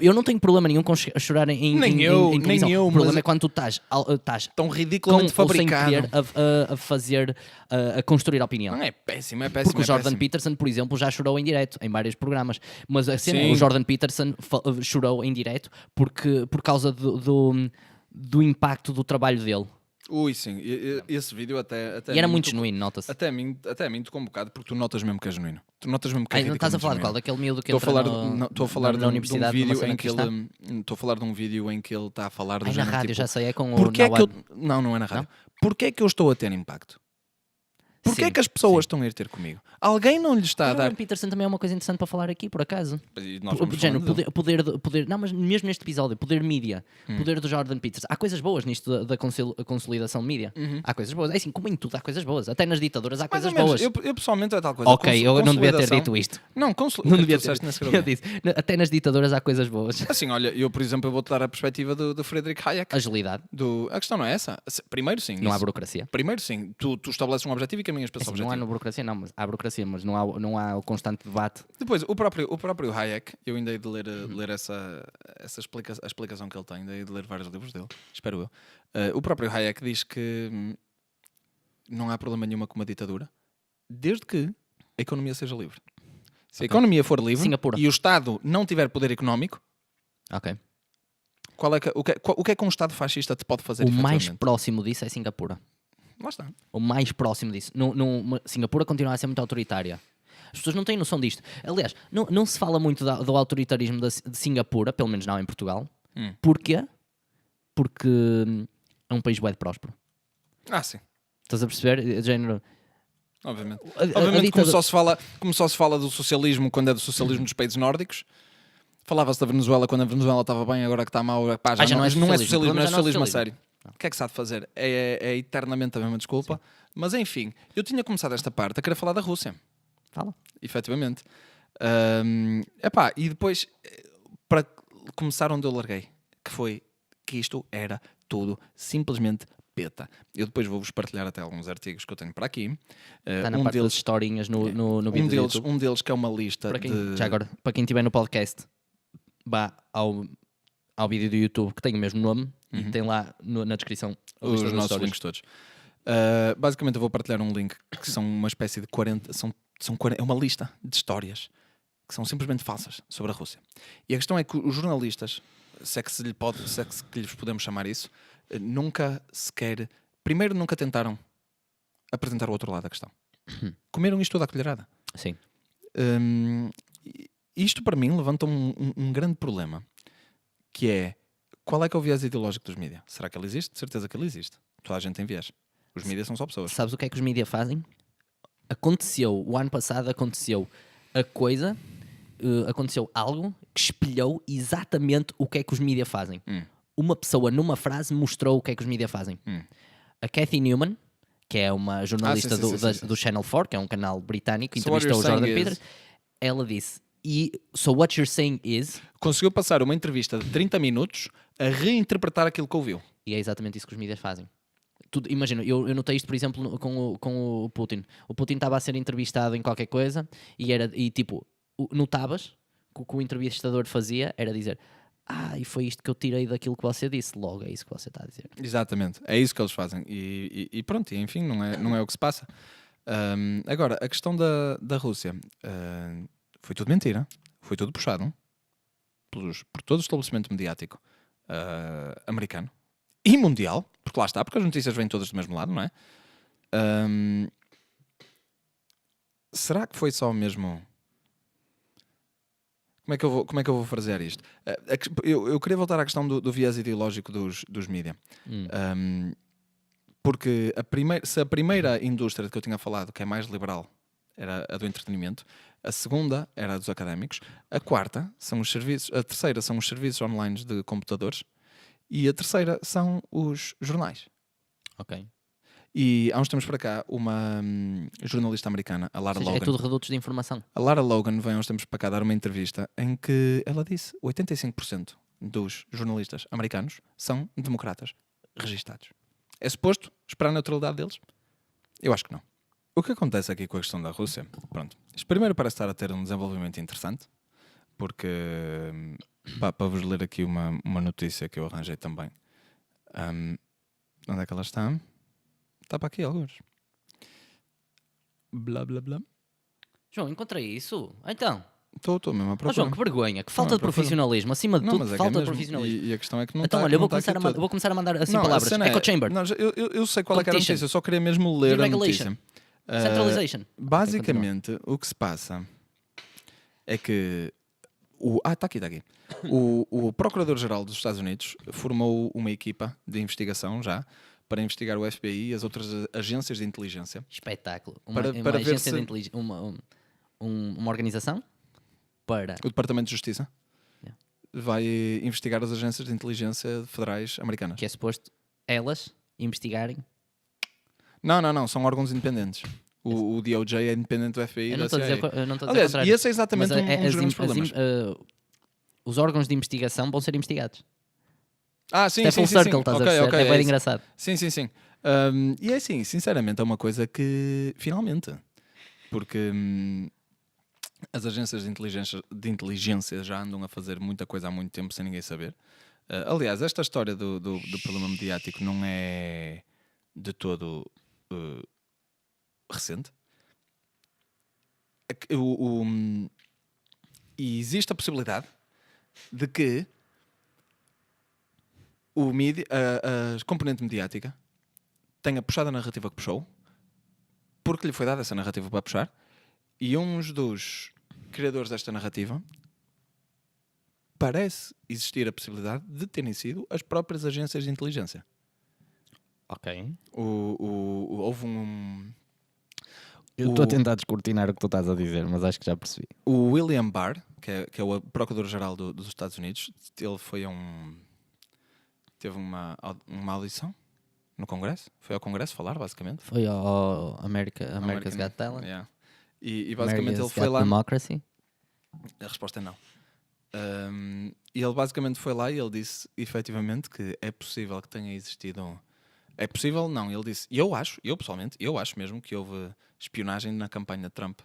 Eu não tenho problema nenhum com chorar em televisão. nem eu, O problema mas- é quando tu estás Tão ridiculamente com ou sem fabricado. querer a fazer, a construir opinião. Não, é péssimo, é péssimo. Porque o é Jordan péssimo. Peterson, por exemplo, já chorou em direto em vários programas. Mas a cena, Sim. o Jordan Peterson chorou em direto por causa do impacto do trabalho dele. Ui, sim, esse vídeo até E era mim muito tocou- genuíno, nota-se. Até a mim tocou um bocado, porque tu notas mesmo que é genuíno. Tu notas mesmo que é Não estás a falar de ridiculamente qual? genuíno. Daquele miúdo que Estou a entra falar, estou a falar na de um universidade, numa vídeo cena em que cristã? ele estou a falar de um vídeo em que ele está a falar do Na género, rádio, tipo, já sei, é com porque o é que eu... Nawad. Não é na rádio. Porquê é que eu estou a ter impacto? Porquê é Sim, que as pessoas sim. estão a ir ter comigo? Alguém não lhe está O a dar... Jordan Peterson também é uma coisa interessante para falar aqui, por acaso. E nós vamos Género, falando dele. poder, não, mas mesmo neste episódio, poder mídia, poder do Jordan Peterson. Há coisas boas nisto da consolidação de mídia. Há coisas boas. É assim, como em tudo, há coisas boas. Até nas ditaduras há Mais ou coisas menos, boas. eu pessoalmente é tal coisa. Ok, eu não devia ter Consolidação- dito isto. Não, Não devia ter. disseste nesse Eu programa. disse, até nas ditaduras há coisas boas. Assim, olha, eu, por exemplo, eu vou-te dar a perspectiva do Friedrich Hayek. Agilidade, A questão não é essa. Primeiro, sim. não há isso. burocracia. Primeiro, sim. Tu estabeleces um objetivo e caminhas para esse Assim, não há objetivo. burocracia, não, mas há burocracia, mas não há o constante debate. Depois, o próprio Hayek, eu ainda hei de ler a explicação que ele tem, ainda hei de ler vários livros dele, espero eu. O próprio Hayek diz que não há problema nenhuma com uma ditadura, desde que a economia seja livre. Se a economia for livre Singapura. e o Estado não tiver poder económico, Ok. o que é que um Estado fascista te pode fazer O mais efetivamente? próximo disso é Singapura. Lá está. O mais próximo disso. Singapura continua a ser muito autoritária. As pessoas não têm noção disto. Aliás, não se fala muito do autoritarismo de Singapura, pelo menos não em Portugal. Porquê? Porque é um país bué de próspero. Ah, sim. Estás a perceber? Género, Obviamente. a Obviamente, como ditadura- só se fala do socialismo quando é do socialismo dos países nórdicos. Falava-se da Venezuela quando a Venezuela estava bem, agora que está mal, pá, já já não é socialismo, não é socialismo a socialismo. sério. O que é que se há de fazer? É eternamente a mesma desculpa. Mas enfim, eu tinha começado esta parte a querer falar da Rússia. fala. Efetivamente. E depois, para começar onde eu larguei, que foi que isto era tudo simplesmente peta. Eu depois vou-vos partilhar até alguns artigos que eu tenho para aqui. Está na parte das historinhas no vídeo do YouTube. Um deles que é uma lista Para quem, de... já agora, para quem estiver no podcast, vá ao vídeo do YouTube que tem o mesmo nome e tem lá na descrição a lista os das nossos stories. links todos. Basicamente eu vou partilhar um link que são uma espécie de 40, é uma lista de histórias que são simplesmente falsas sobre a Rússia. E a questão é que os jornalistas, se é que lhes podemos chamar isso, nunca tentaram apresentar o outro lado da questão. Comeram isto toda à colherada. Sim. Isto para mim levanta um grande problema que é, qual é que é o viés ideológico dos mídias? Será que ele existe? De certeza que ele existe. Toda a gente tem viés. Os mídias são só pessoas. Sabes o que é que os mídias fazem? O ano passado aconteceu aconteceu algo que espelhou exatamente o que é que os mídias fazem. Uma pessoa numa frase mostrou o que é que os mídias fazem. A Cathy Newman, que é uma jornalista do Channel 4, que é um canal britânico, entrevistou o Jordan Peterson, ela disse, so what you're saying is... Conseguiu passar uma entrevista de 30 minutos a reinterpretar aquilo que ouviu. E é exatamente isso que os mídias fazem. Imagina, eu notei isto, por exemplo, com o Putin. O Putin estava a ser entrevistado em qualquer coisa e tipo, notavas que o que o entrevistador fazia era dizer: e foi isto que eu tirei daquilo que você disse. Logo, é isso que você está a dizer. Exatamente, é isso que eles fazem. E pronto, enfim, não é o que se passa. Agora, a questão da Rússia foi tudo mentira, foi tudo puxado por todo o estabelecimento mediático americano e mundial, porque lá está, porque as notícias vêm todas do mesmo lado, não é? Será que foi só mesmo... Como é que eu vou fazer isto? Eu queria voltar à questão do viés ideológico dos mídias. Porque se a primeira indústria que eu tinha falado, que é mais liberal, era a do entretenimento, a segunda era a dos académicos, a quarta são os serviços, a terceira são os serviços online de computadores e a terceira são os jornais. Ok. E há uns tempos para cá, uma jornalista americana, a Lara Logan... É tudo redutos de informação. A Lara Logan veio há uns tempos para cá dar uma entrevista em que ela disse 85% dos jornalistas americanos são democratas registados. É suposto esperar a neutralidade deles? Eu acho que não. O que acontece aqui com a questão da Rússia? Pronto. Isto primeiro parece estar a ter um desenvolvimento interessante, porque, para vos ler aqui uma notícia que eu arranjei também. Onde é que ela está? Está para aqui alguns. Blá, blá, blá. João, encontrei isso? Então... Estou mesmo a procurar. João, que vergonha, que falta de profissionalismo. Acima de tudo, falta de profissionalismo. E a questão é que não então, está. olha, eu vou começar a mandar assim palavras. Echo chamber. Não, eu sei qual é que era a notícia, eu só queria mesmo ler a notícia. Centralization. Basicamente, o que se passa é que. Está aqui. O Procurador-Geral dos Estados Unidos formou uma equipa de investigação já para investigar o FBI e as outras agências de inteligência. Espetáculo. Para ver agência de inteligência. Uma organização para. O Departamento de Justiça vai investigar as agências de inteligência federais americanas. Que é suposto elas investigarem. Não, são órgãos independentes. O DOJ é independente do FBI e da CIA. Eu não estou a dizer Aliás, e esse é exatamente um dos grandes problemas. Os órgãos de investigação vão ser investigados. Sim. É full circle, estás a ver? É bem engraçado. Sim. E é assim, sinceramente, é uma coisa que, finalmente, porque as agências de inteligência já andam a fazer muita coisa há muito tempo sem ninguém saber. Aliás, esta história do problema mediático não é de todo recente. E existe a possibilidade de que a componente mediática tenha puxado a narrativa que puxou, porque lhe foi dada essa narrativa para puxar, e uns dos criadores desta narrativa parece existir a possibilidade de terem sido as próprias agências de inteligência. Ok. Houve Eu estou a tentar descortinar o que tu estás a dizer, mas acho que já percebi. O William Barr, que é o Procurador-Geral dos Estados Unidos, ele teve uma audição no Congresso. Foi ao Congresso falar, basicamente. Foi ao America's Got Talent. Yeah. E basicamente America's ele foi Got lá. Democracy? A resposta é não. E ele basicamente foi lá e ele disse efetivamente que é possível que tenha existido. É possível, não. Ele disse, eu pessoalmente acho mesmo que houve espionagem na campanha de Trump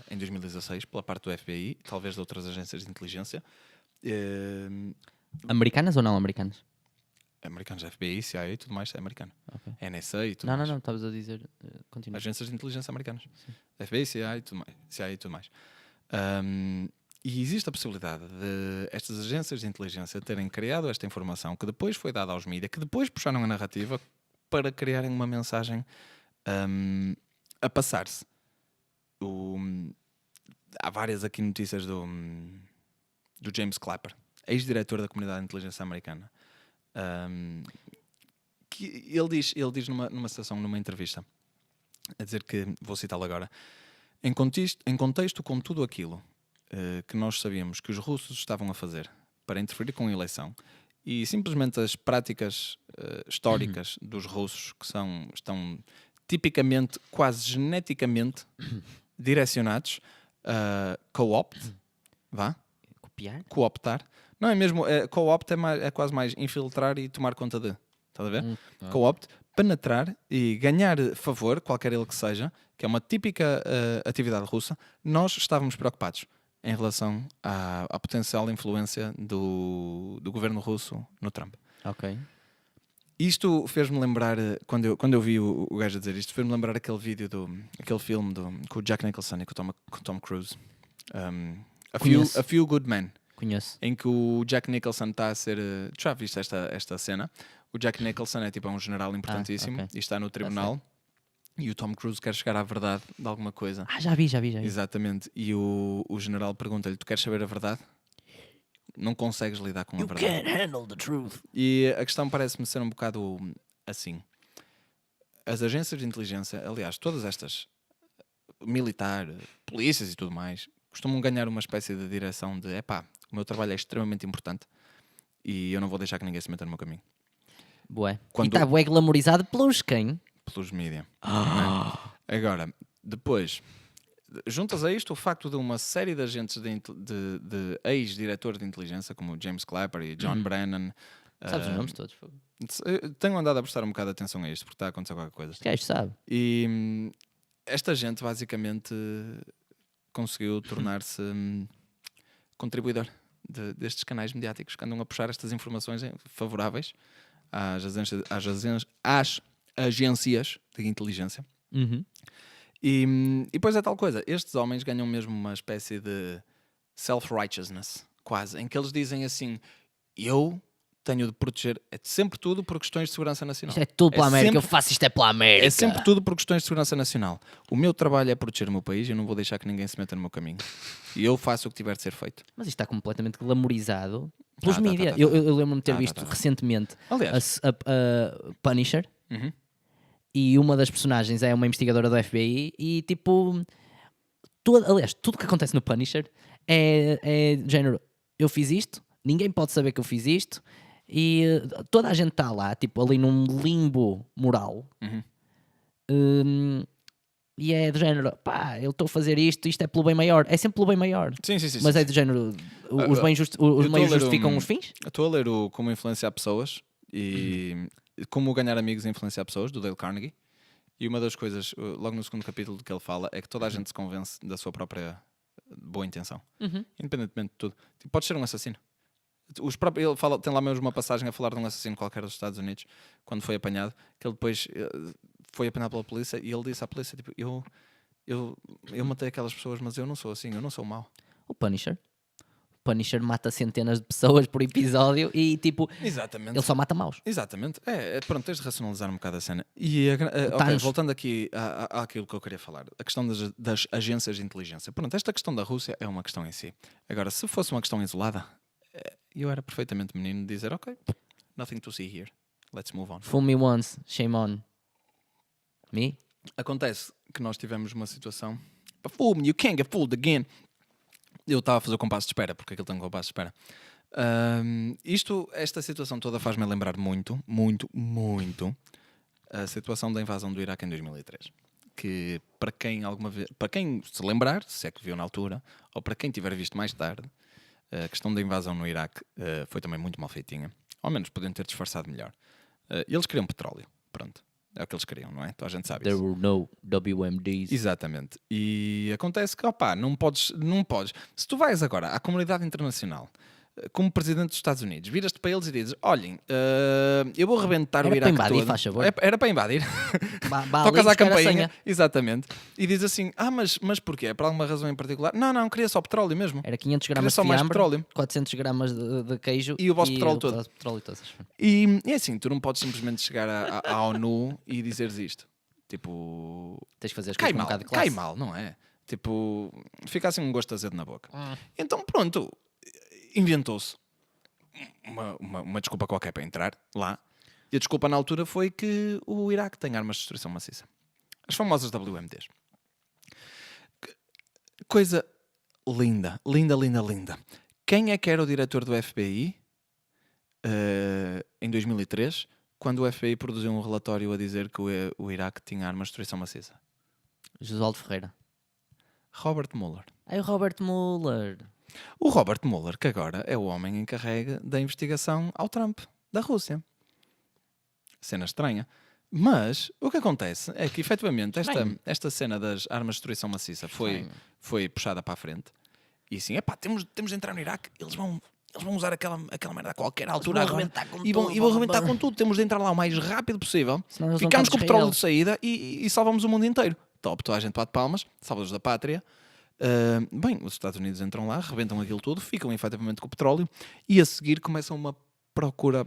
em 2016 pela parte do FBI, talvez de outras agências de inteligência. Americanas ou não americanas? Americanos, FBI, CIA e tudo mais é americano. Okay. NSA e tudo mais. Não, estavas a dizer. Continua. Agências de inteligência americanas. Sim. FBI, CIA e tudo mais. E existe a possibilidade de estas agências de inteligência terem criado esta informação que depois foi dada aos mídias, que depois puxaram a narrativa para criarem uma mensagem a passar-se. Há várias aqui notícias do James Clapper. ex-diretor da comunidade de inteligência americana, que ele diz numa sessão, numa entrevista, a dizer que, vou citá-lo agora, em contexto com tudo aquilo que nós sabíamos que os russos estavam a fazer para interferir com a eleição e simplesmente as práticas históricas dos russos que estão tipicamente, quase geneticamente direcionados a cooptar. Não é mesmo, co-opt é quase mais infiltrar e tomar conta de, estás a ver? Co-opt, penetrar e ganhar favor, qualquer ele que seja, que é uma típica atividade russa. Nós estávamos preocupados em relação à potencial influência do governo russo no Trump. Ok. Isto fez-me lembrar, quando eu vi o gajo a dizer isto, fez-me lembrar aquele vídeo, aquele filme com o Jack Nicholson e com o Tom Cruise. A Few Good Men. Conheço. Em que o Jack Nicholson está a ser... já viste esta cena? O Jack Nicholson é tipo um general importantíssimo e está no tribunal. E o Tom Cruise quer chegar à verdade de alguma coisa. Já vi. Exatamente. E o general pergunta-lhe, tu queres saber a verdade? Não consegues lidar com a verdade. You can't handle the truth. E a questão parece-me ser um bocado assim. As agências de inteligência, aliás, todas estas, militar, polícias e tudo mais, costumam ganhar uma espécie de direção de, o meu trabalho é extremamente importante e eu não vou deixar que ninguém se meta no meu caminho. Bué. E está bué glamorizado pelos quem? Pelos mídia. Agora, depois, juntas a isto o facto de uma série de agentes de ex-diretores de inteligência, como o James Clapper e John Brennan. Sabes os nomes todos? Tenho andado a prestar um bocado de atenção a isto, porque está a acontecer qualquer coisa. Este gajo sabe. E esta gente, basicamente, conseguiu tornar-se contribuidor destes canais mediáticos que andam a puxar estas informações favoráveis às agências de inteligência. E depois é tal coisa, estes homens ganham mesmo uma espécie de self-righteousness, quase, em que eles dizem assim, eu tenho de proteger, é sempre tudo por questões de segurança nacional. Isto é tudo pela América, eu faço isto pela América. É sempre tudo por questões de segurança nacional. O meu trabalho é proteger o meu país e eu não vou deixar que ninguém se meta no meu caminho. E eu faço o que tiver de ser feito. Mas isto está completamente glamorizado pelos mídia. Eu lembro-me de ter visto recentemente a Punisher. E uma das personagens é uma investigadora do FBI e tipo... tudo que acontece no Punisher é de género, eu fiz isto, ninguém pode saber que eu fiz isto e toda a gente está lá, tipo, ali num limbo moral. E é do género, eu estou a fazer isto é pelo bem maior. É sempre pelo bem maior. Sim. Mas é do género, os meios justificam os fins? Eu estou a ler o Como Influenciar Pessoas e Como Ganhar Amigos e Influenciar Pessoas, do Dale Carnegie. E uma das coisas, logo no segundo capítulo que ele fala, é que toda a gente se convence da sua própria boa intenção. Independentemente de tudo. Tipo, podes ser um assassino. Ele tem lá mesmo uma passagem a falar de um assassino qualquer dos Estados Unidos, quando foi apanhado, que ele depois foi apanhado pela polícia e ele disse à polícia, tipo, eu matei aquelas pessoas, mas eu não sou assim, eu não sou mau. O Punisher mata centenas de pessoas por episódio e tipo, exatamente, ele só mata maus. Exatamente, pronto, tens de racionalizar um bocado a cena. E voltando aqui àquilo que eu queria falar, a questão das agências de inteligência. Pronto, esta questão da Rússia é uma questão em si. Agora, se fosse uma questão isolada, eu era perfeitamente menino de dizer, ok, nothing to see here, let's move on. Fool me once, shame on me. Acontece que nós tivemos uma situação, but fool me, you can't get fooled again. Eu estava a fazer o compasso de espera, porque aquilo tem um compasso de espera. Esta situação toda faz-me lembrar muito a situação da invasão do Iraque em 2003. Que para quem se lembrar, se é que viu na altura, ou para quem tiver visto mais tarde, a questão da invasão no Iraque foi também muito mal feitinha. Ao menos podiam ter disfarçado melhor. Eles queriam petróleo, pronto. É o que eles queriam, não é? Então a gente sabe There isso. were no WMDs. Exatamente. E acontece que, não podes. Se tu vais agora à comunidade internacional, como presidente dos Estados Unidos, viras-te para eles e dizes, olhem, eu vou arrebentar o Iraque invadir, todo. faz favor. Era para invadir. Tocas à campainha. Exatamente. E dizes assim, mas porquê? É por alguma razão em particular? Não, queria só petróleo mesmo. Era 500 gramas de fiambre, 400 gramas de queijo e o vosso petróleo todo. Todo. E é assim, tu não podes simplesmente chegar à ONU e dizeres isto. Tipo... Tens que fazer as coisas com um bocado de classe. Cai mal, não é? Tipo, fica assim um gosto azedo na boca. Então pronto, inventou-se. uma desculpa qualquer para entrar lá. E a desculpa na altura foi que o Iraque tem armas de destruição maciça. As famosas WMDs. Coisa linda, linda, linda, linda. Quem é que era o diretor do FBI em 2003, quando o FBI produziu um relatório a dizer que o Iraque tinha armas de destruição maciça? Josualdo Ferreira. Robert Mueller. É o Robert Mueller. O Robert Mueller, que agora é o homem encarregue da investigação ao Trump, da Rússia. Cena estranha. Mas o que acontece é que, efetivamente, esta cena das armas de destruição maciça foi puxada para a frente. E assim, temos de entrar no Iraque, eles vão usar aquela merda a qualquer altura e vão arrebentar com tudo. Temos de entrar lá o mais rápido possível. Ficamos com o petróleo de saída e salvamos o mundo inteiro. Top, toda a gente bate palmas, salvadores da pátria. Os Estados Unidos entram lá, arrebentam aquilo tudo, ficam efetivamente com o petróleo e a seguir começam uma procura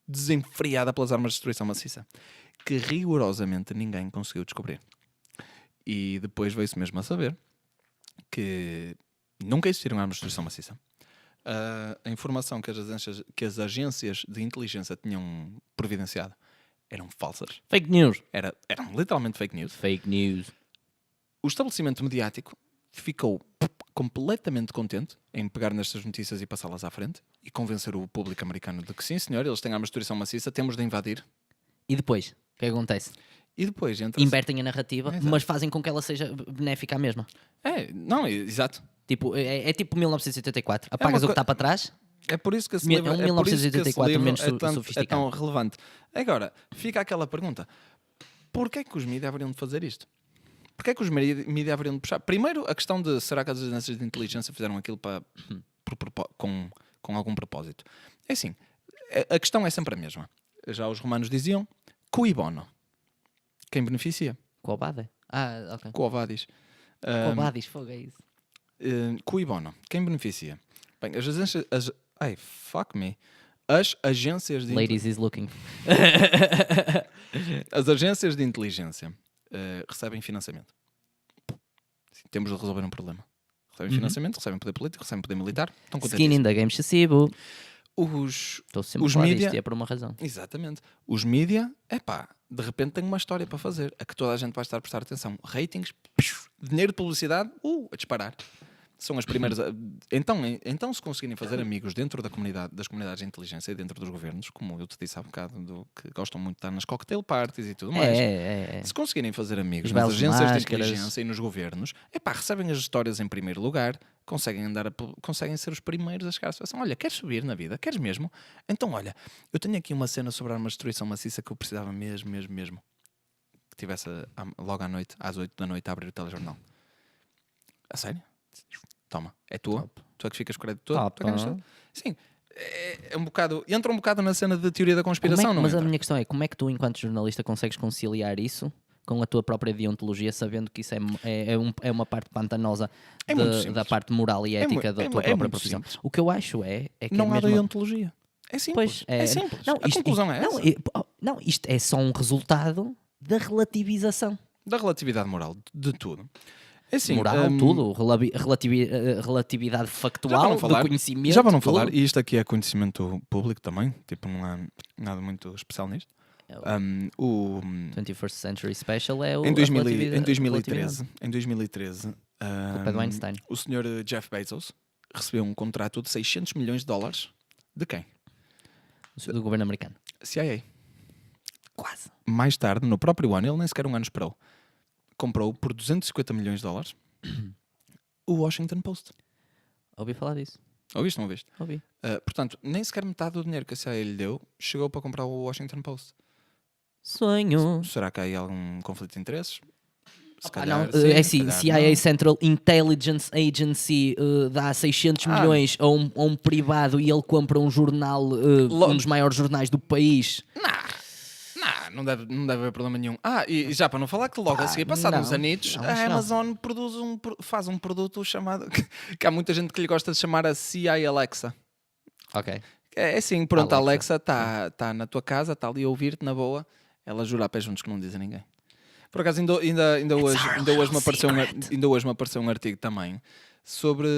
desenfreada pelas armas de destruição maciça, que rigorosamente ninguém conseguiu descobrir. E depois veio-se mesmo a saber que nunca existiram armas de destruição maciça. A informação que as agências de inteligência tinham providenciado eram falsas. Fake news. Eram literalmente fake news. Fake news. O estabelecimento mediático ficou completamente contente em pegar nestas notícias e passá-las à frente e convencer o público americano de que sim, senhor, eles têm armas de destruição maciça, temos de invadir. E depois? O que acontece? E depois invertem a narrativa, mas fazem com que ela seja benéfica à mesma. Exato. Tipo, é tipo 1984. Apagas o que está para trás. É por isso que esse livro, 1984 menos é tão relevante. Agora, fica aquela pergunta. Porquê é que os mídias haveriam de fazer isto? Porquê é que os mídias haveriam de puxar? Primeiro, a questão de será que as agências de inteligência fizeram aquilo com algum propósito? É assim, a questão é sempre a mesma. Já os romanos diziam cui bono. Quem beneficia? Quo vadis. Ok. Quo vadis. Quo vadis, fogo, é isso. Cui bono. Quem beneficia? Bem, as agências de Ladies is looking. As agências de inteligência recebem financiamento. Temos de resolver um problema. Recebem financiamento, recebem poder político, recebem poder militar. Estão Skin in the game excessivo. Estou sempre a falar disto e é por uma razão. Exatamente. Os mídia, de repente tem uma história para fazer, a que toda a gente vai estar a prestar atenção. Ratings, dinheiro de publicidade, a disparar. São as primeiras. Então, se conseguirem fazer amigos dentro das comunidades de inteligência e dentro dos governos, como eu te disse há bocado, que gostam muito de estar nas cocktail parties e tudo mais, se conseguirem fazer amigos nas agências de inteligência e nos governos, recebem as histórias em primeiro lugar, conseguem ser os primeiros a chegar à situação. Olha, queres subir na vida? Queres mesmo? Então, olha, eu tenho aqui uma cena sobre armas de destruição maciça que eu precisava mesmo. Que tivesse logo à noite, às 8 da noite, a abrir o telejornal. A sério? Toma, é tua. Top. Tu é que ficas com o crédito todo. Sim, entra um bocado na cena de teoria da conspiração, não é? Mas a minha questão é, como é que tu, enquanto jornalista, consegues conciliar isso com a tua própria deontologia, sabendo que isso é uma parte pantanosa da parte moral e ética da tua própria profissão? Simples. O que eu acho é que não há deontologia. É simples. É simples. A conclusão é essa. Não, isto é só um resultado da relativização. Da relatividade moral, de tudo. É assim, moral, tudo, relatividade factual do conhecimento. Já para não falar, e isto aqui é conhecimento público também, tipo, não há nada muito especial nisto. O 21st Century Special é o em 2013, do Einstein. O senhor Jeff Bezos recebeu um contrato de $600 milhões de quem? Do governo americano. CIA. Quase. Mais tarde, no próprio ano, ele nem sequer um ano esperou, comprou por $250 milhões o Washington Post. Ouvi falar disso. Ouviste, não ouviste? Ouvi. Portanto, nem sequer metade do dinheiro que a CIA lhe deu chegou para comprar o Washington Post. Sonho. Será que há aí algum conflito de interesses? Se calhar, não. É assim, CIA Central Intelligence Agency dá 600 milhões a um privado e ele compra um jornal, um dos maiores jornais do país. Não deve haver problema nenhum. E já para não falar que logo a seguir, passados uns anitos, a Amazon faz um produto chamado, que há muita gente que lhe gosta de chamar a CIA Alexa. Ok. É assim, pronto, a Alexa está na tua casa, está ali a ouvir-te na boa, ela jura a pé juntos que não diz a ninguém. Por acaso ainda hoje me apareceu um artigo também sobre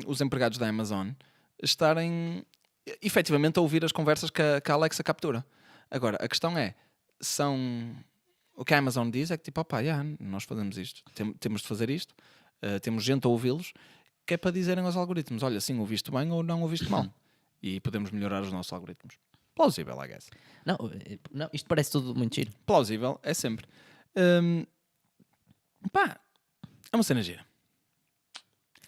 os empregados da Amazon estarem efetivamente a ouvir as conversas que a Alexa captura. Agora, a questão é, o que a Amazon diz é que tipo, nós fazemos isto, temos de fazer isto, temos gente a ouvi-los, que é para dizerem aos algoritmos, olha, sim, ouviste bem ou não ouviste mal. E podemos melhorar os nossos algoritmos. Plausível, I guess. Não, isto parece tudo muito giro. Plausível, é sempre. É uma cena gira.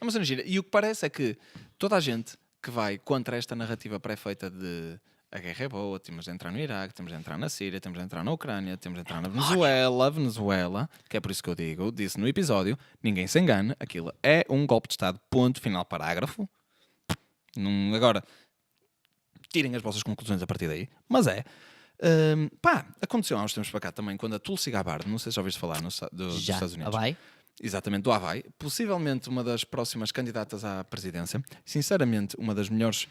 É uma cena gira. E o que parece é que toda a gente que vai contra esta narrativa pré-feita de a guerra é boa, temos de entrar no Iraque, temos de entrar na Síria, temos de entrar na Ucrânia, temos de entrar na Venezuela, que é por isso que eu disse no episódio, ninguém se engane, aquilo é um golpe de Estado, ponto, final, parágrafo. Agora, tirem as vossas conclusões a partir daí, mas aconteceu há uns tempos para cá também, quando a Tulsi Gabbard, não sei se já ouviste falar dos Estados Unidos. Havaí? Exatamente, do Havaí, possivelmente uma das próximas candidatas à presidência, sinceramente uma das melhores,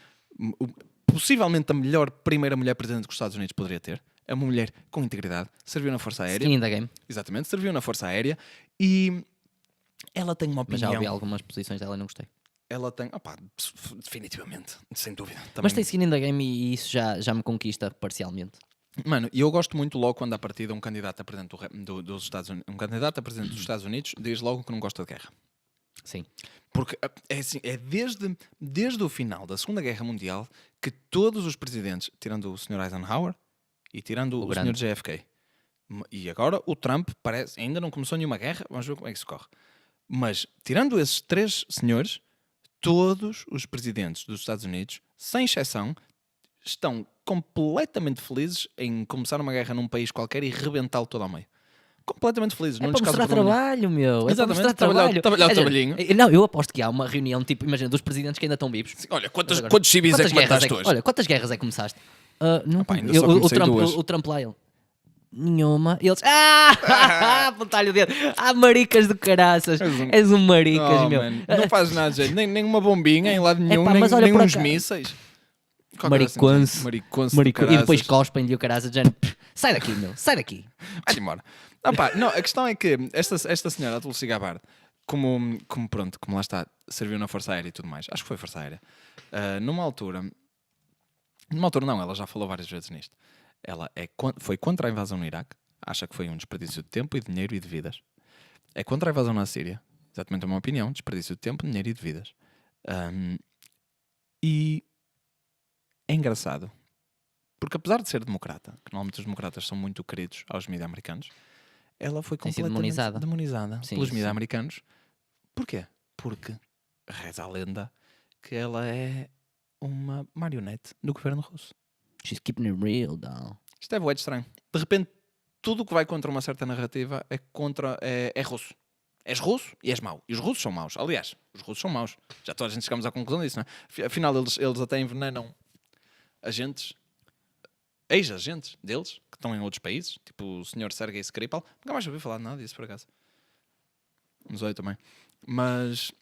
possivelmente a melhor primeira mulher presidente que os Estados Unidos poderia ter. É uma mulher com integridade, serviu na Força Aérea. Skin in the game. Exatamente, serviu na Força Aérea e ela tem uma opinião. Mas já ouvi algumas posições dela e não gostei. Ela tem, definitivamente, sem dúvida. Também. Mas tem skin in the game e isso já me conquista parcialmente. Mano, e eu gosto muito logo quando à partida um candidato a presidente dos Estados Unidos, dos Estados Unidos diz logo que não gosta de guerra. Sim. Porque é assim, é desde o final da Segunda Guerra Mundial que todos os presidentes, tirando o Sr. Eisenhower e tirando o Sr. JFK, e agora o Trump parece, ainda não começou nenhuma guerra, vamos ver como é que isso corre. Mas tirando esses três senhores, todos os presidentes dos Estados Unidos, sem exceção, estão completamente felizes em começar uma guerra num país qualquer e rebentá-lo todo ao meio. Completamente felizes. É para mostrar trabalho, meu. É para mostrar trabalho. Trabalhar o trabalhinho. Não, eu aposto que há uma reunião, tipo, imagina, dos presidentes que ainda estão vivos. Sim, olha, quantos civis é que mataste hoje? Olha, quantas guerras é que começaste? O Trump lá, ele... Nenhuma. E eles... apontar-lhe o dedo. Maricas do caraças. És um maricas, meu. Man. Não faz nada de jeito. Nem uma bombinha em lado nenhum, nem uns mísseis. Mariconce. E depois cospem-lhe o caraças. Sai daqui, meu. Sai daqui. Vai embora. Não, a questão é que esta senhora, a Tulsi Gabbard, como lá está, serviu na Força Aérea e tudo mais. Acho que foi Força Aérea. Numa altura não, ela já falou várias vezes nisto. Ela foi contra a invasão no Iraque, acha que foi um desperdício de tempo e de dinheiro e de vidas. É contra a invasão na Síria, exatamente a minha opinião, desperdício de tempo, dinheiro e de vidas. E é engraçado, porque apesar de ser democrata, que normalmente os democratas são muito queridos aos mídias americanos, ela foi completamente demonizada pelos mídias americanos. Porquê? Porque reza a lenda que ela é uma marionete do governo russo. She's keeping it real, down. Isto é bué de estranho. De repente, tudo o que vai contra uma certa narrativa é russo. És russo e és mau. E os russos são maus. Aliás, os russos são maus. Já toda a gente chegamos à conclusão disso, não é? Afinal, eles até envenenam agentes, ex-agentes deles, que estão em outros países, tipo o Sr. Sergei Skripal. Nunca mais ouvi falar de nada disso, por acaso. Não sei também. Mas...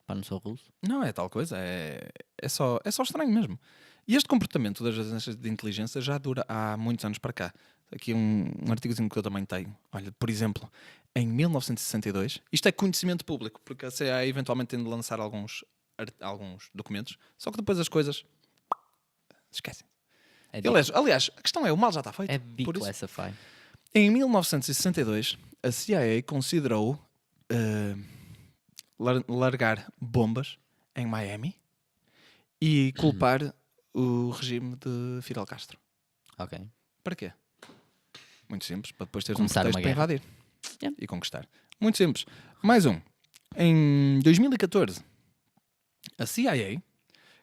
não sou russo? Não, é tal coisa. É só estranho mesmo. E este comportamento das agências de inteligência já dura há muitos anos para cá. Aqui um artigozinho que eu também tenho. Olha, por exemplo, em 1962, isto é conhecimento público, porque a CIA eventualmente tem de lançar alguns documentos, só que depois as coisas esquecem. Aliás, a questão é, o mal já está feito. É declassify. Em 1962, a CIA considerou largar bombas em Miami e culpar o regime de Fidel Castro. Ok. Para quê? Muito simples, para depois teres começar um pretexto para invadir Yeah. e conquistar. Muito simples. Mais um. Em 2014, a CIA,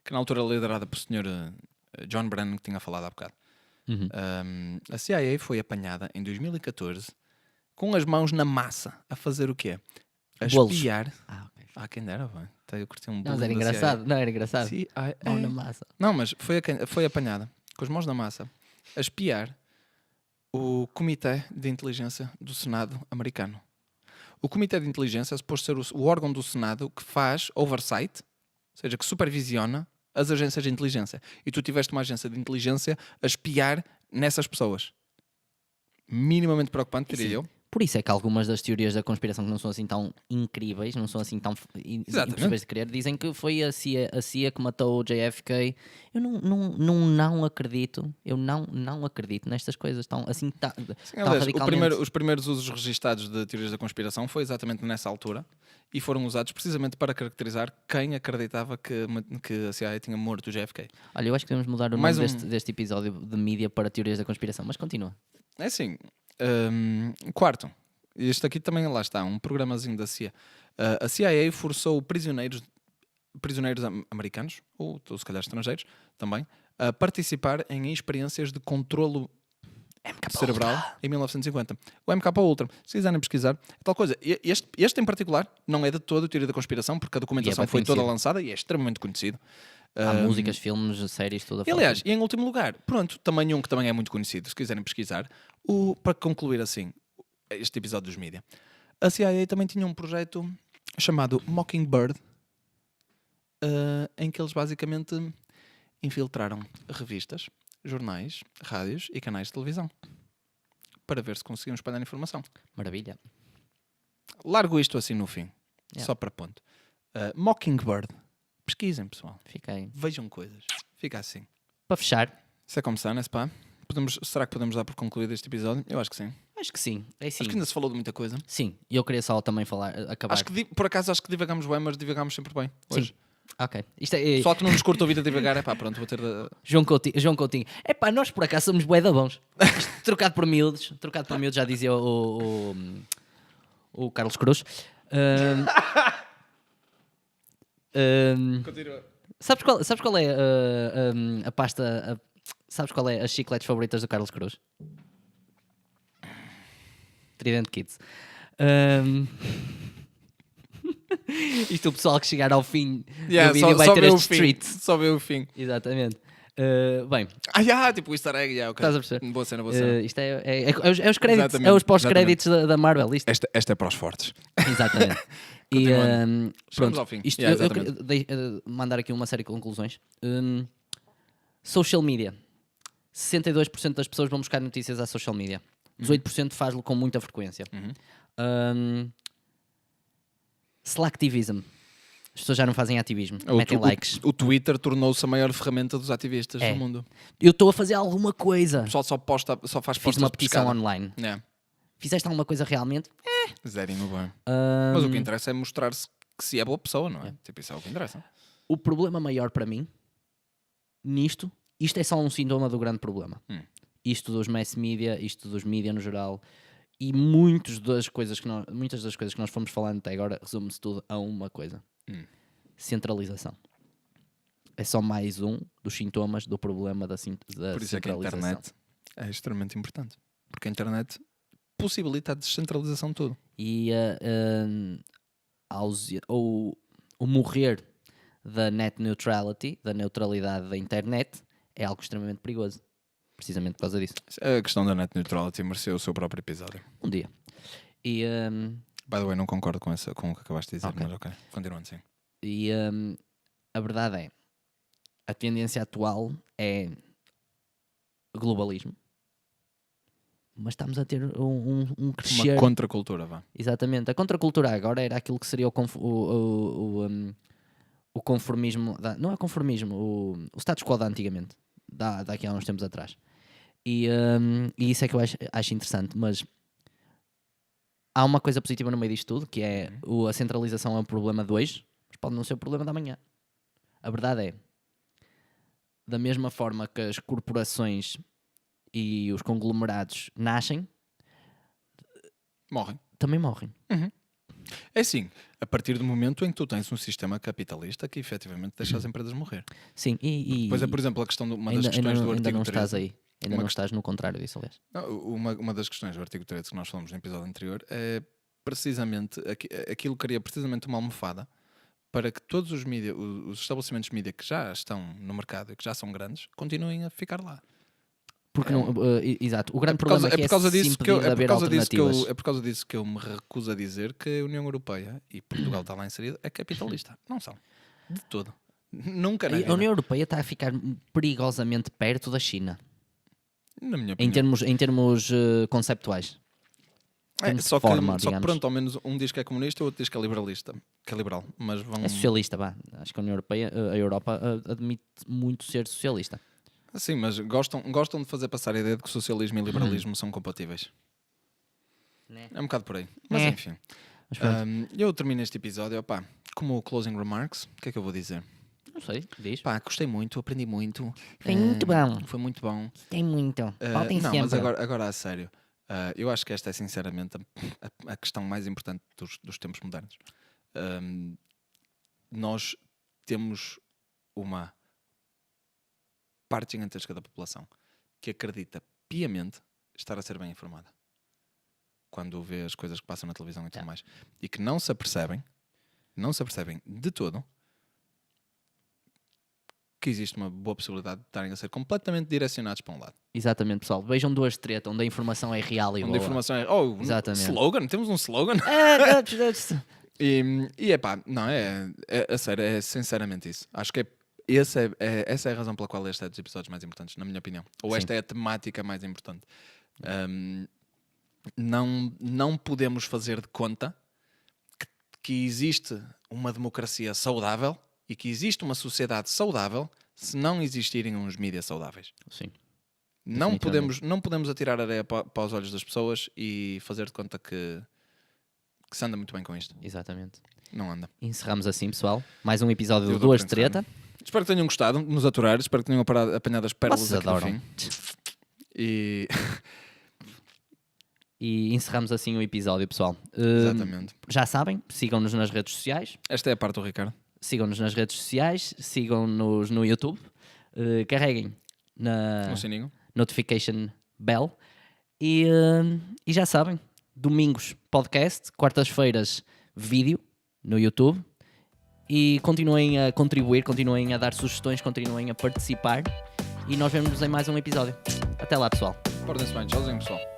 que na altura era liderada pelo Sr. John Brennan, que tinha falado há bocado, a CIA foi apanhada em 2014 com as mãos na massa a fazer o quê? A espiar. Okay. Quem dera, bem. Eu curti um não, mas era engraçado. Não, era engraçado. Mão na massa. Não, mas foi apanhada com as mãos na massa a espiar o Comitê de Inteligência do Senado americano. O Comitê de Inteligência é suposto ser o órgão do Senado que faz oversight, ou seja, que supervisiona as agências de inteligência. E tu tiveste uma agência de inteligência a espiar nessas pessoas. Minimamente preocupante, diria eu. Por isso é que algumas das teorias da conspiração que não são assim tão incríveis, não são assim tão impossíveis de crer, dizem que foi a CIA que matou o JFK. Eu não acredito, eu não acredito nestas coisas tão assim tão Aliás, radicalmente. os primeiros usos registados de teorias da conspiração foi exatamente nessa altura e foram usados precisamente para caracterizar quem acreditava que a CIA tinha morto o JFK. Olha, eu acho que devemos mudar o nome deste episódio de mídia para teorias da conspiração, mas continua. É assim, quarto, este aqui também lá está, um programazinho da CIA. A CIA forçou prisioneiros americanos, ou se calhar estrangeiros também, a participar em experiências de controlo cerebral em 1950. O MK Ultra, se quiserem pesquisar, é tal coisa. Este em particular não é de toda a teoria da conspiração, porque a documentação foi toda lançada e é extremamente conhecido. Há músicas, filmes, séries, tudo a falar. Aliás, e em último lugar, pronto, também um que também é muito conhecido, se quiserem pesquisar, para concluir assim este episódio dos mídia, a CIA também tinha um projeto chamado Mockingbird, em que eles basicamente infiltraram revistas, jornais, rádios e canais de televisão para ver se conseguiam espalhar informação. Maravilha. Largo isto assim no fim, só para ponto. Mockingbird. Pesquisem, pessoal. Fica aí. Vejam coisas. Fica assim. Para fechar. Isso é como está, não é, pá? Será que podemos dar por concluído este episódio? Eu acho que sim. Acho que sim. Acho que ainda se falou de muita coisa. Sim. E eu queria só também acabar. Por acaso acho que divagamos bem, mas divagamos sempre bem. Hoje. Sim. Ok. Isto é... Só que não nos curta a vida divagar, é pá, pronto, vou ter de... João Coutinho. É pá, nós por acaso somos bué da bons. Isto, trocado por miúdos, já dizia o Carlos Cruz. Continua. Sabes qual é a pasta... sabes qual é as chicletes favoritas do Carlos Cruz? Trident Kids. Isto o pessoal que chegar ao fim do vídeo vai ter este treat. Só vê o fim. Exatamente. Bem. Tipo o easter egg, okay. Estás a perceber? Boa cena. Isto é os créditos, Exatamente, é os pós-créditos da Marvel. Isto. Esta é para os fortes. Exatamente. E pronto, ao fim. Isto, eu queria mandar aqui uma série de conclusões. Social media. 62% das pessoas vão buscar notícias à social media. 18% faz-lo com muita frequência. Selectivism. As pessoas já não fazem ativismo, metem likes. O Twitter tornou-se a maior ferramenta dos ativistas do mundo. Eu estou a fazer alguma coisa. O pessoal só faz postas. Fiz uma petição online. Yeah. Fizeste alguma coisa realmente? Zerinho bom. Mas o que interessa é mostrar-se que se é boa pessoa, não é? Tipo, isso é o que interessa. O problema maior para mim, isto é só um sintoma do grande problema. Isto dos mass media, isto dos mídia no geral, e muitas das coisas que nós fomos falando até agora, resume-se tudo a uma coisa. Centralização. É só mais um dos sintomas do problema da centralização. Por isso é que a internet é extremamente importante. Porque a internet possibilita a descentralização de tudo. E o morrer da net neutrality, da neutralidade da internet, é algo extremamente perigoso. Precisamente por causa disso. A questão da net neutrality mereceu o seu próprio episódio. Um dia. E... by the way, não concordo com o que acabaste de dizer, mas ok. Continuando, sim. E a verdade é, a tendência atual é globalismo. Mas estamos a ter um crescer... Uma contracultura, vá. Exatamente. A contracultura agora era aquilo que seria o conformismo... não é conformismo, o status quo da antigamente. Daqui a uns tempos atrás. E isso é que eu acho interessante. Mas há uma coisa positiva no meio disto tudo, que é a centralização é um problema de hoje, mas pode não ser o problema da manhã. A verdade é, da mesma forma que as corporações e os conglomerados nascem, também morrem. É assim, a partir do momento em que tu tens um sistema capitalista que efetivamente deixa as empresas morrer. Sim, Pois é, por exemplo, a questão de uma das questões do artigo 13. Ainda não estás aí. Ainda não estás no contrário disso, aliás. Uma das questões do artigo 13 que nós falamos no episódio anterior é precisamente aquilo que cria precisamente uma almofada para que todos os estabelecimentos de mídia que já estão no mercado e que já são grandes continuem a ficar lá. Porque não, exato. O grande problema é que é por causa disso que eu me recuso a dizer que a União Europeia, e Portugal está lá inserido, é capitalista. Não são. De todo. Nunca na vida. A União Europeia está a ficar perigosamente perto da China. Na minha opinião. Em termos conceptuais. termos Só de forma, que digamos. pronto, ao menos um diz que é comunista, o outro diz que é liberalista, que é liberal. Mas vão... É socialista, vá. Acho que a União Europeia, a Europa admite muito ser socialista. Sim, mas gostam de fazer passar a ideia de que o socialismo e o liberalismo são compatíveis. Né? É um bocado por aí. Mas enfim. Mas pronto. Eu termino este episódio, opá, como closing remarks, o que é que eu vou dizer? Não sei, diz. Pá, gostei muito, aprendi muito. Foi muito bom. Foi muito bom. Tem muito. Voltem Não, sempre. mas agora a sério. Eu acho que esta é sinceramente a questão mais importante dos tempos modernos. Nós temos uma parte gigantesca da população que acredita piamente estar a ser bem informada quando vê as coisas que passam na televisão e tudo mais, e que não se apercebem de todo que existe uma boa possibilidade de estarem a ser completamente direcionados para um lado. Exatamente, pessoal. Vejam duas treta onde a informação é real e Onde boa. a informação é... Exatamente. Slogan? Temos um slogan? E é pá, não, é a sério, é sinceramente isso. Acho que essa é a razão pela qual este é dos episódios mais importantes, na minha opinião. Ou esta é a temática mais importante. Não podemos fazer de conta que existe uma democracia saudável e que existe uma sociedade saudável se não existirem uns mídias saudáveis. Sim. Não podemos atirar areia para os olhos das pessoas e fazer de conta que se anda muito bem com isto. Exatamente. Não anda. Encerramos assim, pessoal. Mais um episódio Eu de dou Duas para encerrar. Treta. Espero que tenham gostado de nos aturar. Espero que tenham apanhado as pérolas Vocês aqui no adoram. fim. E... E encerramos assim o episódio, pessoal. Exatamente. Já sabem, sigam-nos nas redes sociais. Esta é a parte do Ricardo. Sigam-nos nas redes sociais. Sigam-nos no YouTube. Carreguem na No sininho. notification bell. E já sabem, domingos podcast, quartas-feiras vídeo no YouTube. E continuem a contribuir, continuem a dar sugestões, continuem a participar. E nós vemos-nos em mais um episódio. Até lá, pessoal. Portem-se bem. Tchauzinho, pessoal.